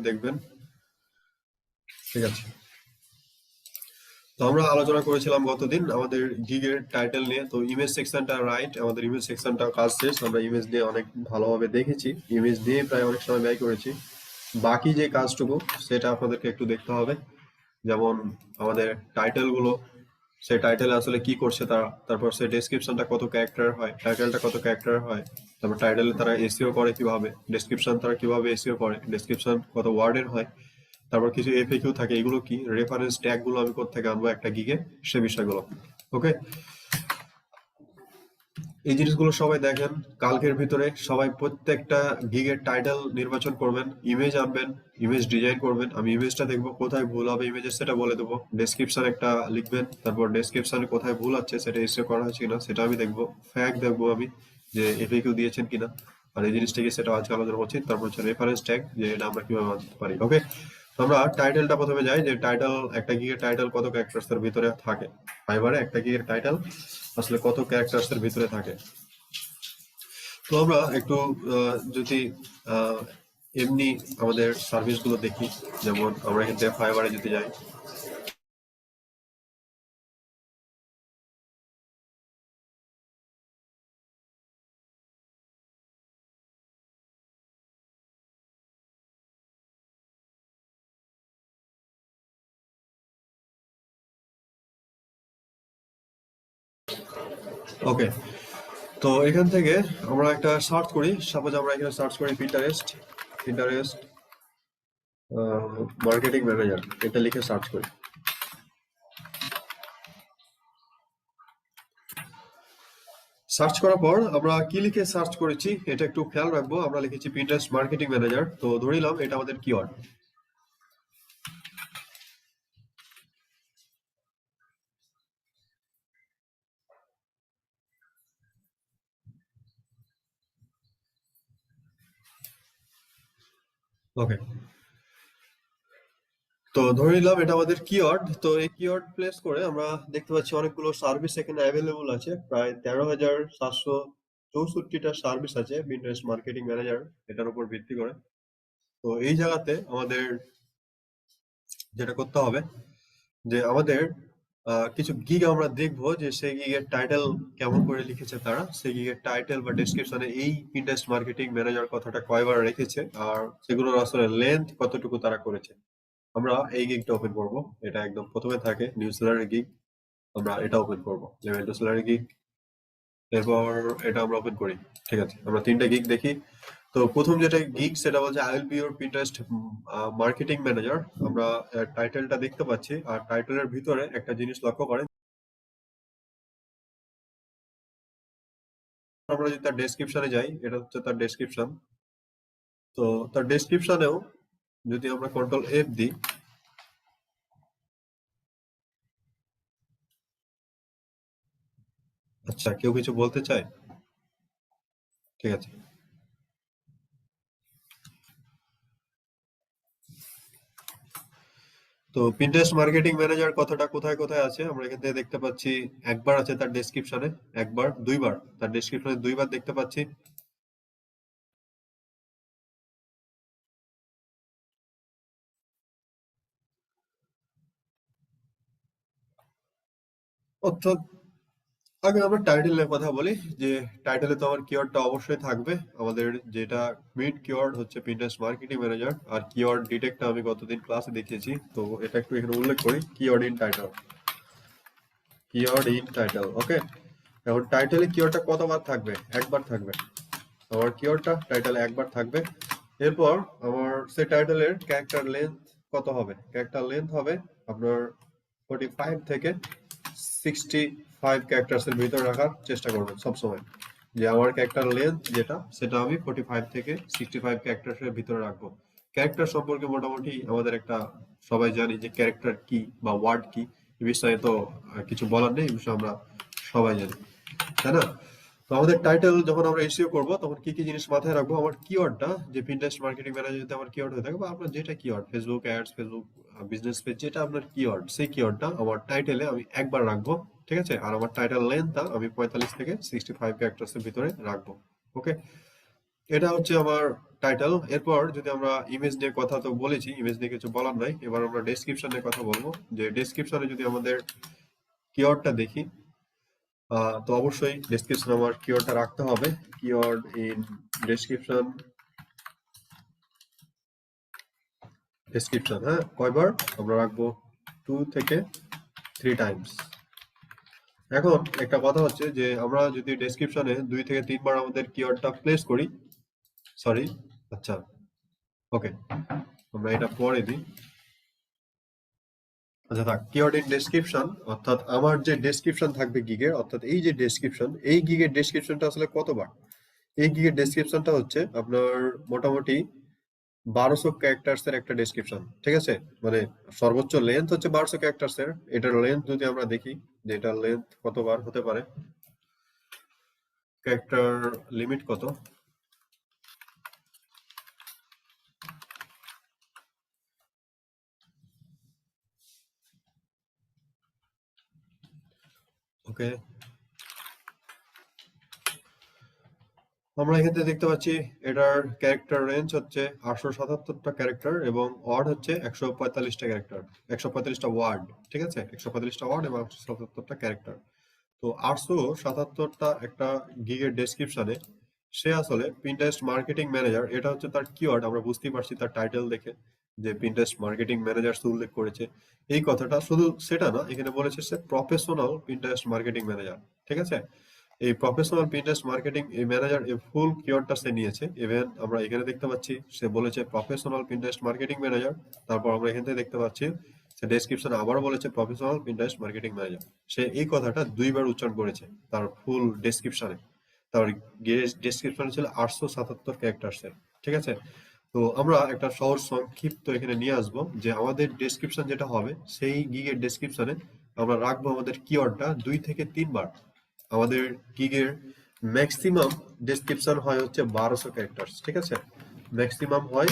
দেখবেন। ঠিক আছে, তো আমরা আলোচনা করেছিলাম গতদিন আমাদের গিগের টাইটেল নিয়ে। তো ইমেজ সেকশনটা রাইট, আমাদের ইমেজ সেকশনটা কাজ শেষ। আমরা ইমেজ নিয়ে অনেক ভালোভাবে দেখেছি, ইমেজ নিয়ে প্রায় অনেক সময় ব্যয় করেছি। বাকি যে কাজটুকু সেটা আপনাদেরকে একটু দেখতে হবে। যেমন আমাদের টাইটেল গুলো, সেই টাইটেল আসলে কি করছে তারা, তারপর সেই ডেসক্রিপশনটা কত ক্যারেক্টার হয়, টাইটেলটা কত ক্যারেক্টার হয়, তারপর টাইটেলে তারা এসইও করে কিভাবে, ডেসক্রিপশন তারা কিভাবে এসইও করে, ডেসক্রিপশন কত ওয়ার্ডের হয়, তারপর কিছু এফএকিউ থাকে, এগুলো কি, রেফারেন্স ট্যাগ গুলো আমি কোত্থেকে আনবো একটা গিগে, সে বিষয়গুলো। ওকে, এই জিনিসগুলো সবাই দেখেন। কালকের ভিতরে সবাই প্রত্যেকটা গিগের টাইটেল নির্বাচন করবেন, ইমেজ আনবেন, ইমেজ ডিজাইন করবেন। আমি ইমেজটা দেখবো কোথায় ভুল হবে ইমেজের, সেটা বলে দেবো। ডেসক্রিপশন একটা লিখবেন, তারপর ডেসক্রিপশনে কোথায় ভুল আছে সেটা এসিও করা হয়েছে কিনা সেটা আমি দেখবো। ফ্যাক্ট দেখবো আমি যে এফএকিউ দিয়েছেন কিনা। আর এই জিনিসটাকে সেটা আজকে আলোচনা করছি। তারপর হচ্ছে রেফারেন্স ট্যাগ, যে এটা আমরা কিভাবে আনতে পারি। ওকে, তো আমরা টাইটেলটা প্রথমে যাই, যে টাইটেল, একটা গিগের টাইটেল কত ক্যারেক্টার্স এর ভিতরে থাকে। ফাইবারে একটা গিগের টাইটেল আসলে কত ক্যারেক্টার্স এর ভিতরে থাকে। তো আমরা একটু যদি আহ, এমনি আমাদের সার্ভিস গুলো দেখি, যেমন আমরা এখান থেকে ফাইবারে যদি যাই, ওকে, তো এখান থেকে আমরা একটা সার্চ করি। সাপোজ আমরা এখানে সার্চ করি পিন্টারেস্ট, পিন্টারেস্ট মার্কেটিং ম্যানেজার, এটা লিখে সার্চ করি। সার্চ করার পর আমরা কি লিখে সার্চ করেছি এটা একটু খেয়াল রাখবো। আমরা লিখেছি পিন্টারেস্ট মার্কেটিং ম্যানেজার, তো ধরে নিলাম এটা আমাদের কিওয়ার্ড। ওকে, তো ধরে নিলাম এটা আমাদের কিওয়ার্ড। তো এই কিওয়ার্ড প্লেস করে আমরা দেখতে পাচ্ছি অনেকগুলো সার্ভিস এখানে অ্যাভেলেবল আছে, প্রায় 13,764টা সার্ভিস আছে পিন্টারেস্ট মার্কেটিং ম্যানেজার এটার উপর ভিত্তি করে। তো এই জায়গাতে আমাদের যেটা করতে হবে, যে আমাদের কিছু গিগ আমরা দেখবো যে সেই গিগের টাইটেল কেমন করে লিখেছে তারা, সেই গিগের টাইটেল বা ডেসক্রিপশনে এই পিন্টারেস্ট মার্কেটিং ম্যানেজার কথাটা কয়বার রেখেছে, আর সেগুলোর আসলে লেন্থ কতটুকু তারা করেছে। আমরা এই গিগটা ওপেন করব, এটা একদম প্রথমে থাকে নিউ সেলারি গিগ। আমরা এটা ওপেন করব, লেভেল টু সেলারি গিগ। এরপর এটা আমরা ওপেন করি। ঠিক আছে, আমরা তিনটা গিগ দেখি। তো প্রথম যেটা গিগ সেটা বলছে I will be your Pinterest marketing manager. আমরা টাইটেলটা দেখতে পাচ্ছি, আর টাইটেলের ভিতরে একটা জিনিস লক্ষ্য করেন, আমরা যদি তার ডেসক্রিপশনে যাই, এটা হচ্ছে তার ডেসক্রিপশন। তো তার ডেসক্রিপশনেও যদি আমরা কন্ট্রোল এফ দিই, আচ্ছা কেউ কিছু বলতে চায়? ঠিক আছে, তো পিন্টারেস্ট মার্কেটিং ম্যানেজার কথাটা কোথায় কোথায় আছে আমরা এখান থেকে দেখতে পাচ্ছি। একবার আছে তার ডেসক্রিপশনে, একবার, দুইবার, তার ডেসক্রিপশনে দুইবার দেখতে পাচ্ছি। অর্থাৎ আগে আমরা টাইটেল নিয়ে কথা বলি, যে টাইটেলে তো আমার কিওয়ার্ডটা অবশ্যই থাকবে। আমাদের যেটা মিড কিওয়ার্ড হচ্ছে পিন্টারেস্ট মার্কেটিং ম্যানেজার, আর কিওয়ার্ড ডিটেক্টটা আমি গতদিন ক্লাসে দেখিয়েছি, তো এটা একটু এখানে উল্লেখ করি। Keyword in title, keyword in title. Okay, এখন টাইটেলে কিওয়ার্ডটা কতবার থাকবে? একবার থাকবে। আমার কিওয়ার্ডটা টাইটেলে একবার থাকবে। এরপর আমার সেই টাইটেলের ক্যারেক্টার লেন্থ কত হবে? ক্যারেক্টার লেন্থ হবে আপনার 45 থেকে 65 ক্যারেক্টার্স এর ভিতরে রাখার চেষ্টা করবেন সবসময়। যে আমার ক্যারেক্টার লেন্থ যেটা, সেটা আমি 45 থেকে 65 ক্যারেক্টার্স এর ভিতরে রাখবো। ক্যারেক্টার সম্পর্কে মোটামুটি আমাদের একটা, সবাই জানি যে ক্যারেক্টার কি বা ওয়ার্ড কি, এই বিষয়ে তো কিছু বলার নেই, এই বিষয়ে আমরা সবাই জানি, তাই না? তো আমাদের টাইটেল যখন আমরা এসইও করব তখন কি কি জিনিস মাথায় রাখবো? আমার কিওয়ার্ডটা, যে পিন্টারেস্ট মার্কেটিং ম্যানেজার যদি আমার কিওয়ার্ড হয়ে থাকে, বা আপনার যেটা keyword, Facebook ads, Facebook business page, যেটা আপনার কিওয়ার্ড, সেই কিওয়ার্ডটা আমার টাইটেলে আমি একবার রাখবো। ঠিক আছে, আর আমার টাইটেল লেন্থটা আমি 45 থেকে 65 ক্যারেক্টার্স এর ভিতরে রাখবো। ওকে, এটা হচ্ছে আমার টাইটেল। এরপর যদি আমরা ইমেজ নিয়ে কথা তো বলেছি, ইমেজ নিয়ে কিছু বলার নাই। এবার আমরা ডেসক্রিপশন নিয়ে কথা বলবো, যে ডেসক্রিপশনে যদি আমাদের কিওয়ার্ডটা দেখি, তো অবশ্যই ডেসক্রিপশন আমার কিওয়ার্ডটা রাখতে হবে। কিওয়ার্ড ইন ডেসক্রিপশন, ডেসক্রিপশন, হ্যাঁ, কয়বার আমরা রাখবো? 2 থেকে 3 টাইমস। এখন একটা কথা হচ্ছে যে আমরা যদি ডেসক্রিপশনে 2 থেকে 3 বার আমাদের কিওয়ার্ডটা প্লেস করি, সরি, আচ্ছা, ওকে, আমরা এটা পরে দিই। আচ্ছা থাক, কিওয়ার্ড ইন ডেসক্রিপশন, অর্থাৎ আমার যে ডেসক্রিপশন থাকবে গিগের, অর্থাৎ এই যে ডেসক্রিপশন, এই গিগের ডেসক্রিপশনটা আসলে কতবার? এই গিগের ডেসক্রিপশনটা হচ্ছে আপনার মোটামুটি 1200 ক্যারেক্টার্স এর একটা ডেসক্রিপশন, ঠিক আছে? মানে সর্বোচ্চ লেন্থ হচ্ছে 1200 ক্যারেক্টার্স এর। এটার লেন্থ যদি আমরা দেখি যে এটার লেন্থ কতবার হতে পারে, ক্যারেক্টার লিমিট কত, ওকে, আমরা এখানে দেখতে পাচ্ছি এটার ক্যারেক্টার রেঞ্জ হচ্ছে 877টা ক্যারেক্টার এবং ওয়ার্ড হচ্ছে 145টা ক্যারেক্টার, 145টা ওয়ার্ড, ঠিক আছে? 145টা ওয়ার্ড এবং 877টা ক্যারেক্টার। তো 877টা একটা গিগের ডেসক্রিপশনে সে আসলে পিন্টারেস্ট মার্কেটিং ম্যানেজার, এটা হচ্ছে তার কিওয়ার্ড। আমরা বুঝতেই পারছি তার টাইটেল দেখে যে পিন্টারেস্ট মার্কেটিং ম্যানেজার উল্লেখ করেছে। এই কথাটা শুধু সেটা না, এখানে বলেছে সে প্রফেশনাল পিন্টারেস্ট মার্কেটিং ম্যানেজার, ঠিক আছে? এই প্রফেশনাল পিন্টারেস্ট মার্কেটিং এই ম্যানেজার এই ফুল কিওয়ার্ডটা সে নিয়েছে। ইভেন আমরা এখানে দেখতে পাচ্ছি সে বলেছে প্রফেশনাল পিন্টারেস্ট মার্কেটিং ম্যানেজার। তারপর আমরা এখান থেকে দেখতে পাচ্ছি সে ডেসক্রিপশনে আবারও বলেছে প্রফেশনাল পিন্টারেস্ট মার্কেটিং ম্যানেজার। সে এই কথাটা 2 বার উচ্চারণ করেছে তার ফুল ডেসক্রিপশনে। তার ডেসক্রিপশনে ছিল 877 ক্যারেক্টার্স এর, ঠিক আছে? তো আমরা একটা সহজ সংক্ষিপ্ত এখানে নিয়ে আসবো যে আমাদের ডেসক্রিপশন যেটা হবে সেই গিগের ডেসক্রিপশনে আমরা রাখবো আমাদের কিওয়ার্ডটা 2 থেকে 3 বার। আমাদের গিগের ম্যাক্সিমাম ডেসক্রিপশন হয় হচ্ছে 1200 ক্যারেক্টার্স, ঠিক আছে? ম্যাক্সিমাম হয়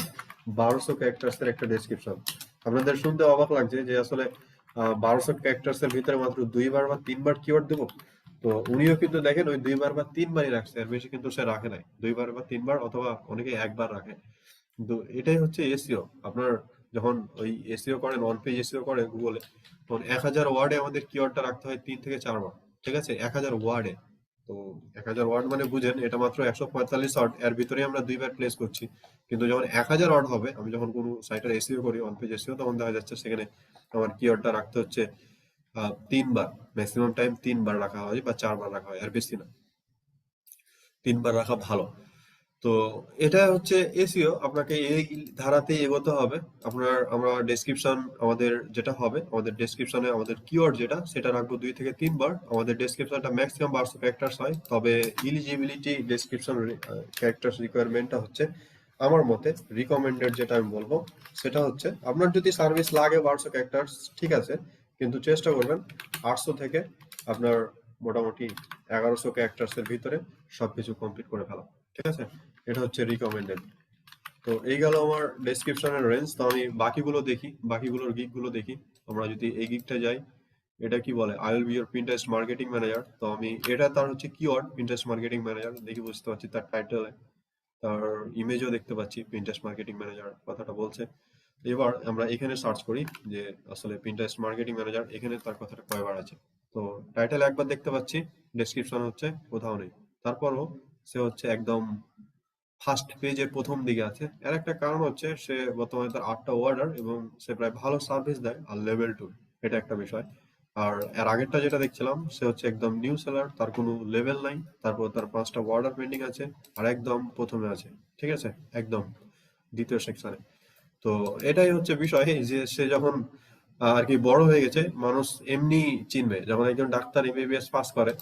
1200 ক্যারেক্টার্স এর একটা ডেসক্রিপশন। আপনাদের শুনতে অবাক লাগছে যে আসলে 1200 ক্যারেক্টার্স এর ভিতরে মাত্র 2 বার বা 3 বার কিওয়ার্ড দেবো। তো উনিও কিন্তু দেখেন ওই 2 বার বা 3 বারই রাখছে, এর বেশি কিন্তু সে রাখে নাই। 2 বার বা 3 বার, অথবা অনেকে 1 বার রাখে। কিন্তু এটাই হচ্ছে এসইও। আপনার যখন ওই এসইও করেন, অন পেজ এসইও করে গুগলে, তখন 1000 ওয়ার্ডে আমাদের কিওয়ার্ডটা রাখতে হয় 3 থেকে 4 বার, ঠিক আছে? 1000 ওয়ার্ডে। তো 1000 ওয়ার্ড মানে বুঝেন এটা মাত্র 145 ওয়ার্ড, এর ভিতরে আমরা 2 বার প্লেস করছি। কিন্তু যখন 1000 ওয়ার্ড হবে, আমি যখন কোনো সাইটের এসইও করি, অন পেজ এসইও, তখন দেখা যাচ্ছে সেখানে আমার কিওয়ার্ডটা রাখতে হচ্ছে 3 বার। ম্যাক্সিমাম টাইম 3 বার রাখা হয় বা 4 বার রাখা হয়, আর বেশি না। 3 বার রাখা ভালো। তো এটা হচ্ছে এসইও, আপনাকে এই ধারাতেই এগোতে হবে। আমরা ডেসক্রিপশন আমাদের যেটা হবে, আমাদের ডেসক্রিপশনে আমাদের কিওয়ার্ড যেটা, সেটা রাখবো 2 থেকে 3 বার। আমাদের ডেসক্রিপশনটা ম্যাক্সিমাম 1200 ক্যারেক্টার্স হয়। তবে ইলিজিবিলিটি ডেসক্রিপশন ক্যারেক্টার্স রিকোয়ারমেন্টটা হচ্ছে আমার মতে রিকমেন্ডেড, যেটা আমি বলবো সেটা হচ্ছে আপনার যদি সার্ভিস লাগে 1200 ক্যারেক্টার্স, ঠিক আছে, কিন্তু চেষ্টা করবেন 800 থেকে আপনার মোটামুটি 1100 ক্যারেক্টার্স এর ভিতরে সবকিছু কমপ্লিট করে ফেলা, ঠিক আছে? এটা হচ্ছে রিকমেন্ডেড। তো এই গেল আমার ডেসক্রিপশনের রেঞ্জ। তো আমি বাকিগুলো দেখি, বাকিগুলোর গিগ গুলো দেখি। আমরা যদি এই গিগটা যাই, এটা কি বলে, I will B your Pinterest marketing manager. তো আমি এটা, তার হচ্ছে কিওয়ার্ড পিন্টারেস্ট মার্কেটিং ম্যানেজার দেখি, বুঝতে পারছি তার টাইটেলে, তার ইমেজও দেখতে পাচ্ছি পিন্টারেস্ট মার্কেটিং ম্যানেজার কথাটা বলছে। এবার আমরা এখানে সার্চ করি যে আসলে পিন্টারেস্ট মার্কেটিং ম্যানেজার এখানে তার কথাটা কয়বার আছে। তো টাইটেল একবার দেখতে পাচ্ছি, ডেসক্রিপশন হচ্ছে কোথাও নেই। তারপরও সে হচ্ছে একদম ফার্স্ট পেজের প্রথম দিকে আছে। এর একটা কারণ হচ্ছে সে বর্তমানে তার 8টা অর্ডার এবং সে প্রায় ভালো সার্ভিস দেয়, আর লেভেল 2, এটা একটা বিষয়। আর এর আগেরটা যেটা দেখছিলাম সে হচ্ছে একদম নিউ সেলার, তার কোনো লেভেল নাই, তারপর তার 5টা অর্ডার পেন্ডিং আছে, আর একদম প্রথমে আছে, ঠিক আছে, একদম দ্বিতীয় সেকশনে। তো এটাই হচ্ছে বিষয় যে সে যখন আর কি বড় হয়ে গেছে, মানুষ এমনি চিনবে। যখন একজন ডাক্তার এমবিবিএস পাস করে,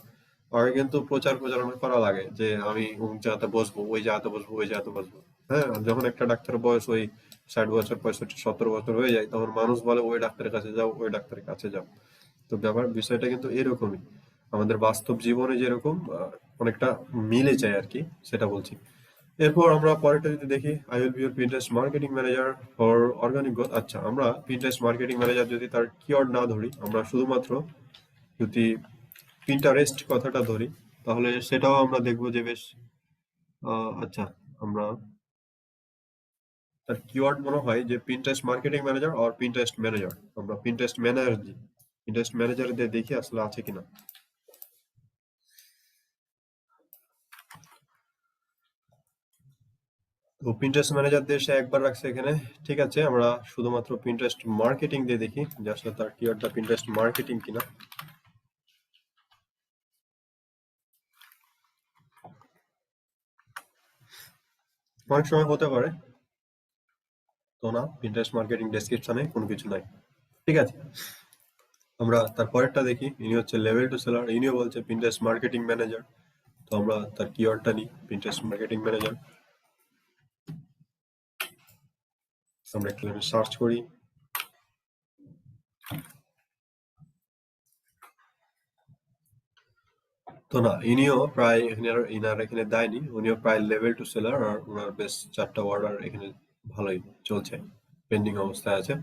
ওকে কিন্তু প্রচার প্রচারণা করা লাগে যে আমি অমুক জায়গাতে বসবো, ওই জায়গাতে বসবো, ওই জায়গাতে বসবো। হ্যাঁ, আর যখন একটা ডাক্তারের বয়স ওই 60 বছর, 65, 70 বছর হয়ে যায়, তখন মানুষ বলে ওই ডাক্তারের কাছে যাও, ওই ডাক্তারের কাছে যাও। তো বিষয়টা কিন্তু এরকমই। আমাদের বাস্তব জীবনে যেরকম অনেকটা মিলে যায় আর কি, সেটা বলছি। এরপর আমরা পরেরটা যদি দেখি, I will be your Pinterest marketing manager for organic growth. আচ্ছা, আমরা পিন্টারেস্ট মার্কেটিং ম্যানেজার যদি তার কিওয়ার্ড না ধরি, আমরা শুধুমাত্র যদি পিন্টারেস্ট কথাটা ধরি, তাহলে সেটাও আমরা দেখবো যে বেশ আচ্ছা, আমরা তার কিওয়ার্ড মনে হয় যে পিন্টারেস্ট মার্কেটিং ম্যানেজার আর পিন্টারেস্ট ম্যানেজার, আমরা পিন্টারেস্ট ম্যানেজার দিই, পিন্টারেস্ট ম্যানেজার দিয়ে দেখি আসলে আছে কিনা। তো পিন্টারেস্ট ম্যানেজার দিয়ে সে একবার রাখছে এখানে, ঠিক আছে। আমরা শুধুমাত্র পিন্টারেস্ট মার্কেটিং দিয়ে দেখি যে আসলে তার কিওয়ার্ডটা পিন্টারেস্ট মার্কেটিং কিনা। অনেক সময় হতে পারে তো না, পিন্টারেস্ট মার্কেটিং ডেসক্রিপশনে কোনো কিছু নাই, ঠিক আছে। আমরা তার পরেরটা দেখি, ইনি হচ্ছে লেভেল টু সেলার, ইনিও বলছে পিন্টারেস্ট মার্কেটিং ম্যানেজার। তো আমরা তার কিওয়ার্ডটা নিই, পিন্টারেস্ট মার্কেটিং ম্যানেজার। আমরা একটু সার্চ করি। তো না, ইনিও প্রায় ইনার এখানে দেয়নি, উনিও প্রায় লেভেল টু সেলার, আর ওনার বেশ 4টা অর্ডার এখানে ভালোই চলছে, পেন্ডিং অবস্থায় আছে,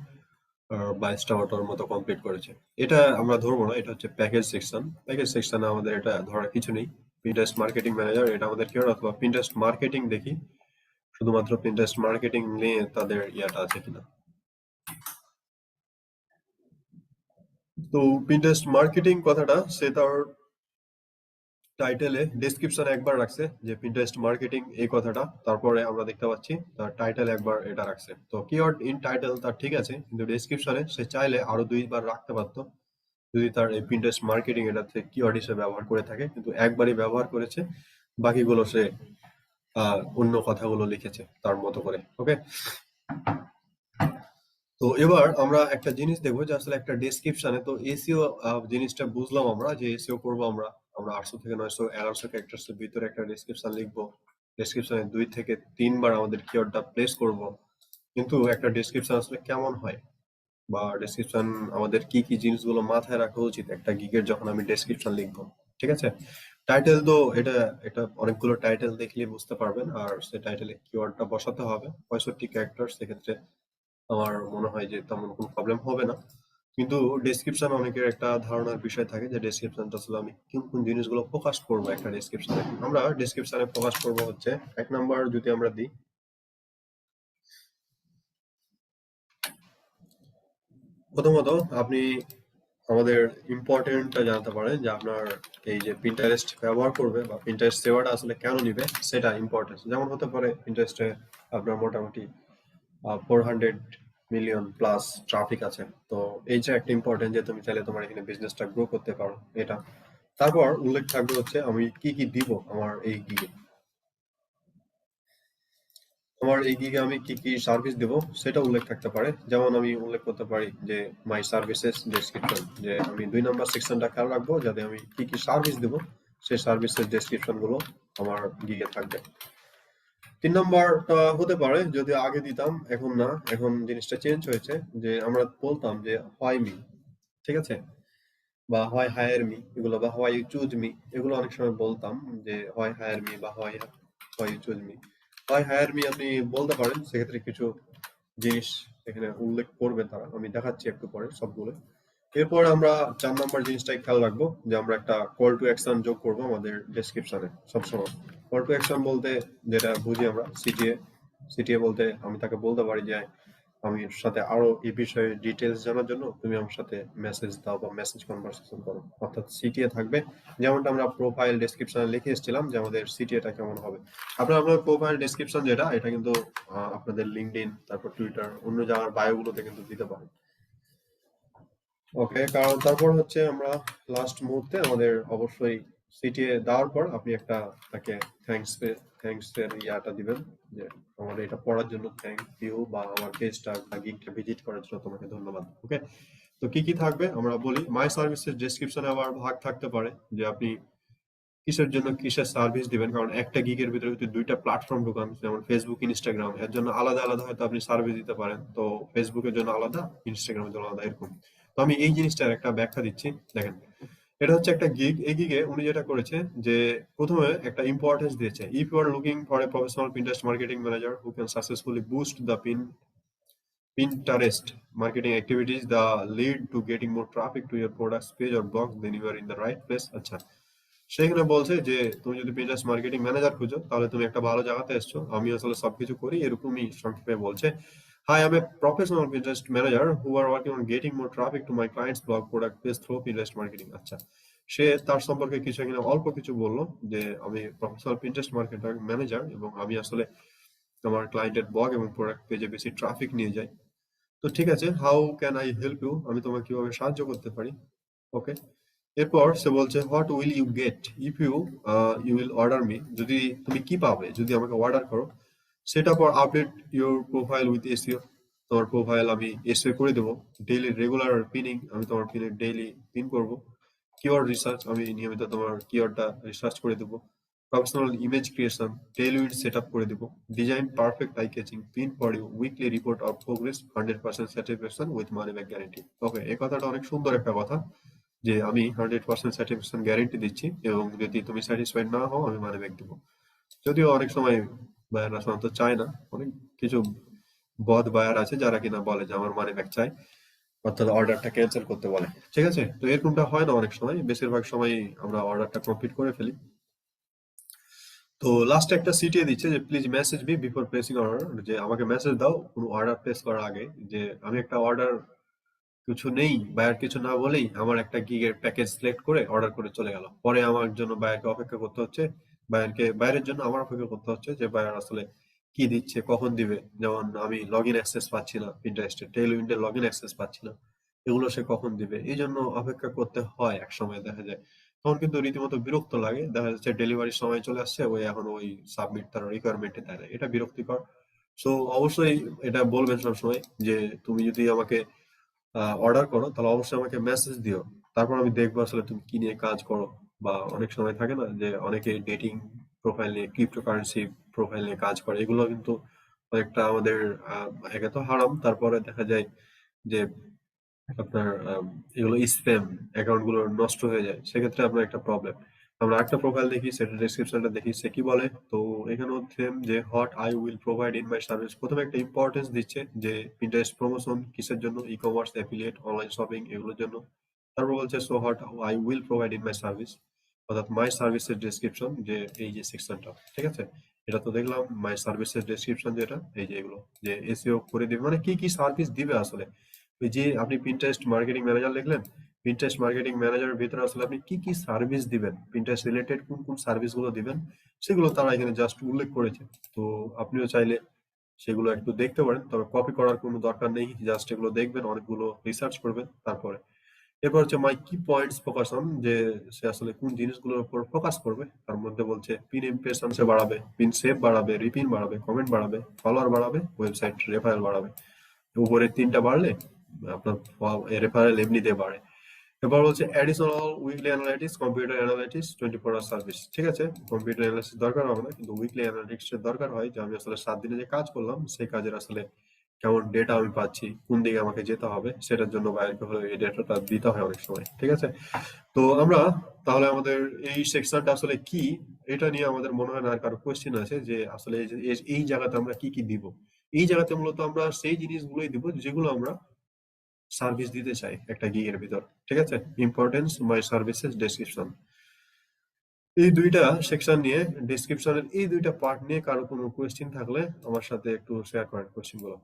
আর 22টা অর্ডার মতো কমপ্লিট করেছে। এটা আমরা ধরবো না, এটা হচ্ছে প্যাকেজ সেকশন। প্যাকেজ সেকশনে আমাদের এটা ধরার কিছু নেই। পিন্টারেস্ট মার্কেটিং ম্যানেজার এটা আমাদের কি, অথবা পিন্টারেস্ট মার্কেটিং দেখি, শুধুমাত্র পিন্টারেস্ট মার্কেটিং নিয়ে তাদের ইয়াটা আছে কিনা। তো পিন্টারেস্ট মার্কেটিং কথাটা সে তার টাইটেলে ডেসক্রিপশনে একবার রাখছে যে পিন্টারেস্ট মার্কেটিং এই কথাটা, তারপরে আমরা দেখতে পাচ্ছি তার টাইটেল একবার এটা রাখছে। তো কিওয়ার্ড ইন টাইটেল তার ঠিক আছে, কিন্তু ডেসক্রিপশনে সে চাইলে আরো 2বার রাখতে পারতো যদি তার এই পিন্টারেস্ট মার্কেটিং এটাতে কিওয়ার্ড হিসেবে ব্যবহার করে থাকে, কিন্তু একবারই ব্যবহার করেছে, বাকিগুলো সে অন্য কথাগুলো লিখেছে তার মতো করে। ওকে, তো এবার আমরা একটা জিনিস দেখবো যে আসলে একটা ডেসক্রিপশনে তো এসইও জিনিসটা বুঝলাম আমরা যে এসইও করবো আমরা আমরা 800 থেকে 900 1100 ক্যারেক্টার্স এর ভিতরে একটা ডেসক্রিপশন লিখবো, ডেসক্রিপশনে 2 থেকে 3বার আমাদের কিওয়ার্ডটা প্লেস করব। কিন্তু একটা ডেসক্রিপশন আসলে কেমন হয়, বা ডেসক্রিপশন আমাদের কি কি জিনিসগুলো মাথায় রাখা উচিত একটা গিগের যখন আমি ডেসক্রিপশন লিখবো, ঠিক আছে। টাইটেল তো এটা এটা অনেকগুলো টাইটেল দেখলে বুঝতে পারবেন, আর সে টাইটেলে কিওয়ার্ডটা বসাতে হবে 65 ক্যারেক্টার, সেক্ষেত্রে আমার মনে হয় যে তেমন কোনো প্রবলেম হবে না। কিন্তু ডেসক্রিপশন অনেকের একটা ধারণার বিষয় থাকে যে ডেসক্রিপশনটা আসলে আমি কোন কোন জিনিসগুলো ফোকাস করবো একটা ডেসক্রিপশনে। আমরা ডেসক্রিপশনে ফোকাস করবো হচ্ছে 1 নাম্বার যদি আমরা দিই, প্রথমত আপনি আমাদের ইম্পর্টেন্টটা জানতে পারেন যে আপনার এই যে পিন্টারেস্ট ব্যবহার করবে বা পিন্টারেস্ট সেবাটা আসলে কেন নিবে সেটা ইম্পর্টেন্ট। যেমন হতে পারে পিন্টারেস্টে আপনার মোটামুটি 400 মিলিয়ন প্লাস ট্রাফিক আছে, তো এই যে একটা ইম্পর্টেন্ট যে তুমি চাইলে তোমার এখানে বিজনেসটা গ্রো করতে পারো এটা। তারপর উল্লেখ থাকবে হচ্ছে আমি কি কি দিব আমার এই গিগে, আমার এই গিগে আমি কি কি সার্ভিস দেব সেটা উল্লেখ থাকতে পারে। যেমন আমি উল্লেখ করতে পারি যে মাই সার্ভিসেস ডেসক্রিপশন, যে আমি 2 নাম্বার সেকশনটা খেয়াল রাখবো যাতে আমি কি কি সার্ভিস দেব সেই সার্ভিসের ডেসক্রিপশন গুলো আমার গিগে থাকবে। 3 নাম্বারটা হতে পারে যদি আগে দিতাম, এখন না, এখন জিনিসটা চেঞ্জ হয়েছে, যে আমরা বলতাম যে হোয়াই মি, ঠিক আছে, বা হয় হায়ার মি, এগুলো বা হোয়াই ইউ চুজ মি, এগুলো অনেক সময় বলতাম যে হয় হায়ার মি বা হয় হোয়াই ইউ চুজ মি। হয় হায়ার মি আপনি বলতে পারেন, সেক্ষেত্রে কিছু জিনিস এখানে উল্লেখ করবে তারা, আমি দেখাচ্ছি একটু পরে সবগুলো। এরপর আমরা 4 নাম্বার জিনিসটাই খেয়াল রাখবো যে আমরা একটা কল টু অ্যাকশন যোগ করবো আমাদের ডেসক্রিপশনে সবসময়। কল টু অ্যাকশন বলতে যেটা বুঝি আমরা সিটিএ, সিটিএ বলতে আমি তাকে বলতে পারি যে আমি এর সাথে আরো এই বিষয়ে ডিটেলস জানার জন্য তুমি আমার সাথে মেসেজ দাও বা মেসেজ কনভারসেশন করো, অর্থাৎ সিটিএ থাকবে। যেমনটা আমরা প্রোফাইল ডেসক্রিপশনে লিখে এসেছিলাম যে আমাদের সিটিএটা কেমন হবে। আপনার আপনার প্রোফাইল ডেসক্রিপশন যেটা, এটা কিন্তু আপনাদের লিঙ্কডইন তারপর টুইটার অন্য জায়গার বায়োগুলোতে কিন্তু দিতে পারেন। ওকে, কারণ তারপর হচ্ছে আমরা লাস্ট মুহূর্তে আমাদের অবশ্যই সিটিএ দেওয়ার পর আপনি একটা তাকে থ্যাঙ্কস এর ইয়াটা দিবেন যে আমাদের এটা পড়ার জন্য থ্যাংক ইউ, বা আমার পেজটা বা গিগটা ভিজিট করার জন্য তোমাকে ধন্যবাদ। ওকে, তো কি কি থাকবে আমরা বলি। মাই সার্ভিসের ডেসক্রিপশনে আবার ভাগ থাকতে পারে যে আপনি কিসের জন্য কিসের সার্ভিস দিবেন, কারণ একটা গিগের ভিতরে যদি 2টা প্ল্যাটফর্ম ঢুকান যেমন ফেসবুক ইনস্টাগ্রাম, এর জন্য আলাদা আলাদা হয়তো আপনি সার্ভিস দিতে পারেন, তো ফেসবুকের জন্য আলাদা, ইনস্টাগ্রামের জন্য আলাদা, এরকম। তো আমি এই জিনিসটার একটা ব্যাখ্যা দিচ্ছি, দেখেন। এটা হচ্ছে একটা গিগ, এই গিগে উনি যেটা করেছে যে প্রথমে একটা ইম্পর্টেন্স দিয়েছে, if you are looking for a professional Pinterest marketing manager who can successfully boost the Pinterest marketing activities that lead to getting more traffic to your products page or blog, then you are in the right place. আচ্ছা, সেখানে বলছে যে তুমি যদি Pinterest marketing manager খুঁজো তাহলে তুমি একটা ভালো জায়গাতে এসছো, আমি আসলে সবকিছু করি এরকমই সংক্ষেপে বলছে। Hi, I'm a professional Pinterest manager who are working on getting more traffic to my clients' blog product page through Pinterest marketing. আচ্ছা, সে তার সম্পর্কে কিছু এখানে অল্প কিছু বললো যে আমি প্রফেশনাল Pinterest মার্কেটার ম্যানেজার এবং আমি আসলে আমার ক্লায়েন্টের ব্লগ এবং প্রোডাক্ট পেজে বেশি ট্রাফিক নিয়ে যাই। তো ঠিক আছে, how can I help you, আমি তোমাকে কিভাবে সাহায্য করতে পারি? ওকে, এরপর সে বলছে what will you get if you you will order me, যদি তুমি কি পাবে যদি আমাকে অর্ডার করো। সেটা পর update your profile with SEO, তোমার প্রোফাইল আমি এসইও করে দেবো। ডেইলি রেগুলার পিনিং, আমি তোমার পিনে ডেইলি পিন করব। কিওয়ার্ড রিসার্চ, আমি নিয়মিত তোমার কিওয়ার্ডটা রিসার্চ করে দেবো। Professional image creation, Tailwind set up করে দেবো। Design perfect eye catching pin for you, weekly report of progress, 100% satisfaction with money back guarantee. Okay, এই কথাটা অনেক সুন্দর একটা কথা যে আমি 100% স্যাটিসফ্যাকশন গ্যারেন্টি দিচ্ছি এবং যদি তুমি স্যাটিসফাইড না হও আমি মানি ব্যাক দেবো। যদিও অনেক সময় বায়াররা সাধারণত চায় না, অনেক কিছু বদ বায়ার আছে যারা কিনা বলে যে আমার মানি ব্যাক চাই, অর্থাৎ অর্ডারটা ক্যান্সেল করতে বলে। ঠিক আছে, তো এরকমটা হয় না অনেক সময়, বেশিরভাগ সময় আমরা অর্ডারটা কমপ্লিট করে ফেলি। তো লাস্টে একটা সিটিয়ে দিচ্ছে যে please message me before placing order, যে আমাকে মেসেজ দাও কোনো অর্ডার প্লেস করার আগে, যে আমি একটা অর্ডার কিছু নেই, বায়ার কিছু না বলেই আমার একটা গিগের প্যাকেজ সিলেক্ট করে অর্ডার করে চলে গেল, পরে আমার জন্য বায়ারকে অপেক্ষা করতে হচ্ছে, বায়ারের জন্য আমার অপেক্ষা করতে হচ্ছে যে বায়ার আসলে কি দিচ্ছে কখন দিবে। যেমন আমি লগ ইন অ্যাক্সেস পাচ্ছি না, পিন্টারেস্টের টেল উইন্ডে লগ ইন অ্যাক্সেস পাচ্ছি না, এগুলো সে কখন দিবে, এই জন্য অপেক্ষা করতে হয় এক সময় দেখা যায়। তখন কিন্তু রীতিমতো বিরক্ত লাগে, দেখা যাচ্ছে ডেলিভারির সময় চলে আসছে ওই এখন ওই সাবমিট তার রিকোয়ারমেন্টে দেয় না, এটা বিরক্তিকর। সো অবশ্যই এটা বলবেন সবসময় যে তুমি যদি আমাকে অর্ডার করো তাহলে অবশ্যই আমাকে মেসেজ দিও, তারপর আমি দেখবো আসলে তুমি কি নিয়ে কাজ করো। বা অনেক সময় থাকে না যে অনেকে ডেটিং প্রোফাইল নিয়ে, ক্রিপ্টোকারেন্সি প্রোফাইল নিয়ে কাজ করে, এগুলো কিন্তু অনেকটা আমাদের একে তো হারাম, তারপরে দেখা যায় যে আপনার এগুলো স্প্যাম অ্যাকাউন্ট গুলো নষ্ট হয়ে যায়, সেক্ষেত্রে আপনার একটা প্রবলেম। আমরা একটা প্রোফাইল দেখি, সেটা ডেসক্রিপশনটা দেখি সে কি বলে। তো এখানে হচ্ছে যে what I will provide in my service, প্রথমে একটা ইম্পর্টেন্স দিচ্ছে যে পিন্টারেস্ট প্রমোশন কিসের জন্য, e commerce, affiliate, online shopping এগুলোর জন্য। তারপর বলছে so what I will provide in my service, অর্থাৎ মাই সার্ভিসের ডেসক্রিপশন, যে এই যে সেকশনটা, ঠিক আছে। এটা তো দেখলাম মাই সার্ভিসের ডেসক্রিপশন, যেটা এই যে এগুলো যে এসইও করে দিবে, মানে কি কি সার্ভিস দিবে আসলে। ওই যে আপনি পিন্টারেস্ট মার্কেটিং ম্যানেজার লিখলেন, পিন্টারেস্ট মার্কেটিং ম্যানেজারের ভিতরে আসলে আপনি কি কি সার্ভিস দিবেন, পিন্টারেস্ট রিলেটেড কোন কোন সার্ভিস গুলো দিবেন, সেগুলো তারা এখানে জাস্ট উল্লেখ করেছে। তো আপনিও চাইলে সেগুলো একটু দেখতে পারেন, তবে কপি করার কোনো দরকার নেই, জাস্ট এগুলো দেখবেন, অনেকগুলো রিসার্চ করবেন তারপরে। এরপর হচ্ছে মাই কি পয়েন্টস ফোকাস অন, যে সে আসলে কোন জিনিসগুলোর উপর ফোকাস করবে। তার মধ্যে বলছে পিন ইমপ্রেশন সে বাড়াবে, পিন সেভ বাড়াবে, রিপিন বাড়াবে, কমেন্ট বাড়াবে, ফলোয়ার বাড়াবে, ওয়েবসাইট রেফারেল বাড়াবে। উপরের তিনটা বাড়লে আপনার রেফারেল এমনিতে বাড়ে। এবার বলছে additional weekly analytics, computer analytics, 24 hour service. ঠিক আছে, কম্পিউটার অ্যানালাইসিস দরকার হবে না, কিন্তু উইকলি অ্যানালিটিক্স এর দরকার হয়, যে আমি আসলে 7 দিনে যে কাজ করলাম সেই কাজের আসলে কেমন ডেটা আমি পাচ্ছি, কোন দিকে আমাকে যেতে হবে, সেটার জন্য বাইরকে হলে এই ডেটাটা দিতে হয় অনেক সময়। ঠিক আছে, তো আমরা তাহলে আমাদের এই সেকশনটা আসলে কি, এটা নিয়ে আমাদের মনে হয় না আর কারো কোয়েশ্চেন আছে যে আসলে এই জায়গাতে আমরা কি কি দিব। এই জায়গাতে মূলত আমরা সেই জিনিসগুলোই দিব যেগুলো আমরা সার্ভিস দিতে চাই একটা গিগের ভিতর। ঠিক আছে, ইম্পর্টেন্স, মাই সার্ভিসেস, ডেসক্রিপশন, এই দুইটা সেকশন নিয়ে, ডেসক্রিপশনের এই দুইটা পার্ট নিয়ে কারো কোনো কোয়েশ্চেন থাকলে আমার সাথে একটু শেয়ার করেন কোয়েশ্চেন গুলো।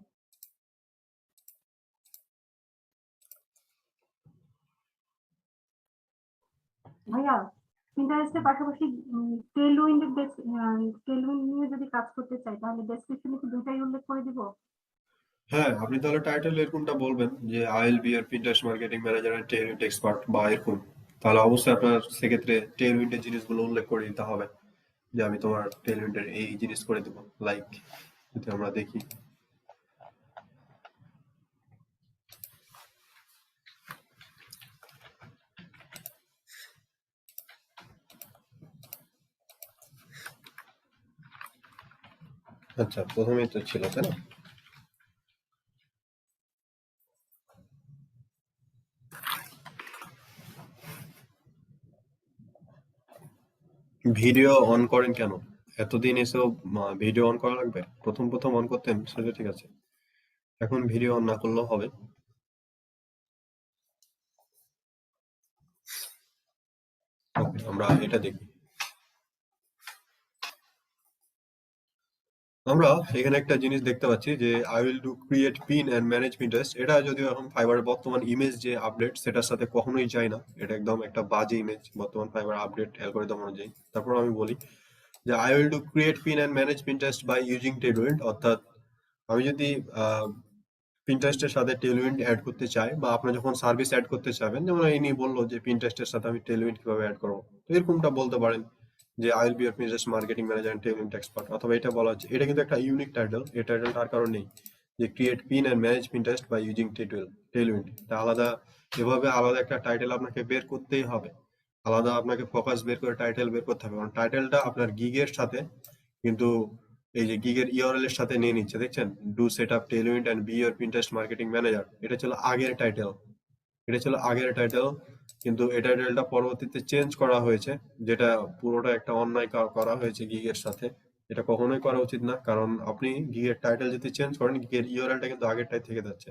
ভাইয়া, পিন্টারেস্টের পাশাপাশি টেলউইন্ডের টেলউইন্ড নিয়ে যদি কাজ করতে চাই তাহলে ডেসক্রিপশনে কি দুইটাই উল্লেখ করে দিব? হ্যাঁ, আপনি তাহলে টাইটেল এরকমটা বলবেন যে I will be your Pinterest marketing manager and Tailwind expert বা এরকম। তাহলে অবশ্যই আপনার সেক্ষেত্রে টেলউইন্ডের জিনিসগুলো উল্লেখ করে দিতে হবে, যে আমি তোমার টেলউইন্ডের এই জিনিস করে দেবো। লাইক যদি আমরা দেখি, আচ্ছা প্রথমেই তো ছিল তাই না। ভিডিও অন করেন কেন, এতদিন এসেও ভিডিও অন করা লাগবে? প্রথম প্রথম অন করতেন সেটা ঠিক আছে, এখন ভিডিও অন না করলেও হবে। ওকে, আমরা এটা দেখি। আমরা এখানে একটা জিনিস দেখতে পাচ্ছি যে I will do create pin and manage Pinterest. এটা যদিও এখন ফাইবারের বর্তমান ইমেজ যে আপডেট সেটার সাথে কখনোই যায় না, এটা একদম একটা বাজে ইমেজ বর্তমান ফাইবার আপডেট অ্যালগরিদম অনুযায়ী। তারপর আমি বলি যে I will do create pin and manage Pinterest by using Tailwind. অর্থাৎ আমি যদি পিন্টারেস্টের সাথে টেলউইন্ড অ্যাড করতে চাই, বা আপনি যখন সার্ভিস অ্যাড করতে চাবেন, যেমন ইনি বললো যে পিন্টারেস্টের সাথে আমি টেলউইন্ড কিভাবে অ্যাড করবো, তো এরকমটা বলতে পারেন যে I will be your Pinterest marketing manager and Tailwind expert. অথবা এটা বলা হচ্ছে, এটা কিন্তু একটা ইউনিক টাইটেল, এই টাইটেলটা আর কারণ নেই যে create pin and manage Pinterest by using Tailwind. এটা আলাদা, এভাবে আলাদা একটা টাইটেল আপনাকে বের করতেই হবে, আলাদা আপনাকে ফোকাস বের করে টাইটেল বের করতে হবে, কারণ টাইটেলটা আপনার গিগের সাথে কিন্তু এই যে গিগের ইউআরএল এর সাথে নিয়ে নিচ্ছে, দেখছেন? Do set up Tailwind and be your Pinterest marketing manager, এটা ছিল আগের টাইটেল, এটা ছিল আগের টাইটেল। কিন্তু এই টাইটেলটা পরবর্তীতে চেঞ্জ করা হয়েছে, যেটা পুরোটা একটা অন্যায় করা হয়েছে গিগের সাথে। এটা কখনোই করা উচিত না, কারণ আপনি গিগের টাইটেল যদি চেঞ্জ করেন, গিগের ইউআরএলটা কিন্তু আগেরটাই থেকে যাচ্ছে।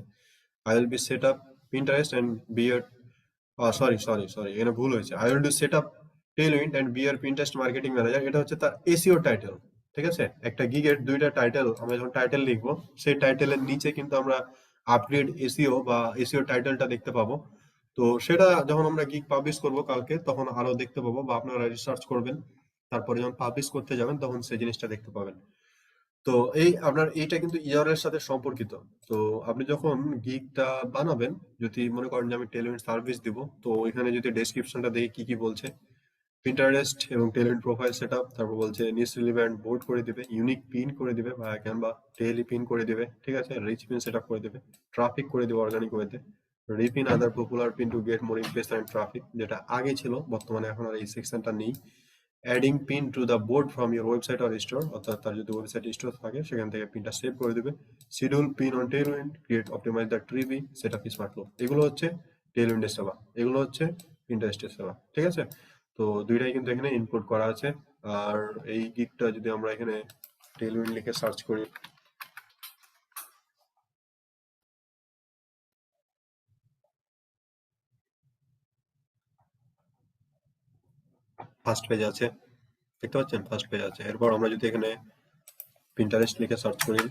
I will be set up Pinterest and be your, sorry এখানে ভুল হয়েছে। I will do set up Tailwind and be your Pinterest marketing manager, এটা হচ্ছে তার এসইও টাইটেল। ঠিক আছে, একটা গিগের দুইটা টাইটেল, আমরা যখন টাইটেল লিখবো সেই টাইটেলের নিচে কিন্তু আমরা আপগ্রেড এসইও বা এসইও টাইটেলটা দেখতে পাবো। তো সেটা যখন আমরা গিগ পাবলিশ করব কালকে, তখন আরো দেখতে পাবো, বা আপনারা রিসার্চ করবেন, তারপরে যখন পাবলিশ করতে যাবেন তখন সেই জিনিসটা দেখতে পাবেন। তো এই আপনার এইটা কিন্তু ইয়ার এর সাথে সম্পর্কিত। তো আপনি যখন গিগটা বানাবেন, যদি মনে করেন যে আমি টেলউইন্ড সার্ভিস দিব, তো এখানে যদি ডেসক্রিপশনটা দেখি কি কি বলছে, পিন্টারেস্ট এবং টেলউইন্ড প্রোফাইল সেটআপ, তারপর বলছে নিউজ রিলেভেন্ট বোর্ড করে দিবে, ইউনিক পিন করে দিবে বা ক্যানভা ডেইলি পিন করে দিবে, ঠিক আছে, রিচ পিন সেটআপ করে দিবে, ট্রাফিক করে দিবে অর্গানিক ওয়েতে, repin other popular pin to get more impression and traffic, যেটা আগে ছিল, বর্তমানে এখন আর এই সেকশনটা নেই। Adding pin to the board from your website or store, অর্থাৎ তার যদি ওয়েবসাইট স্টোর থাকে সেখান থেকে পিনটা সেভ করে দিবে। Schedule pin on Tailwind, create optimize the tribe, set up smart flow. এগুলো হচ্ছে টেলউইন্ডের সেবা, এগুলো হচ্ছে পিন্টারেস্টের সেবা, ঠিক আছে? তো দুইটাই কিন্তু এখানে ইনপুট করা আছে। আর এই গিগটা যদি আমরা এখানে টেলউইন্ড লিখে সার্চ করি, ফার্স্ট পেজ আছে, দেখতে পাচ্ছেন? ফার্স্ট পেজ আছে। এরপর আমরা যদি এখানে পিন্টারেস্ট লিখে সার্চ করি,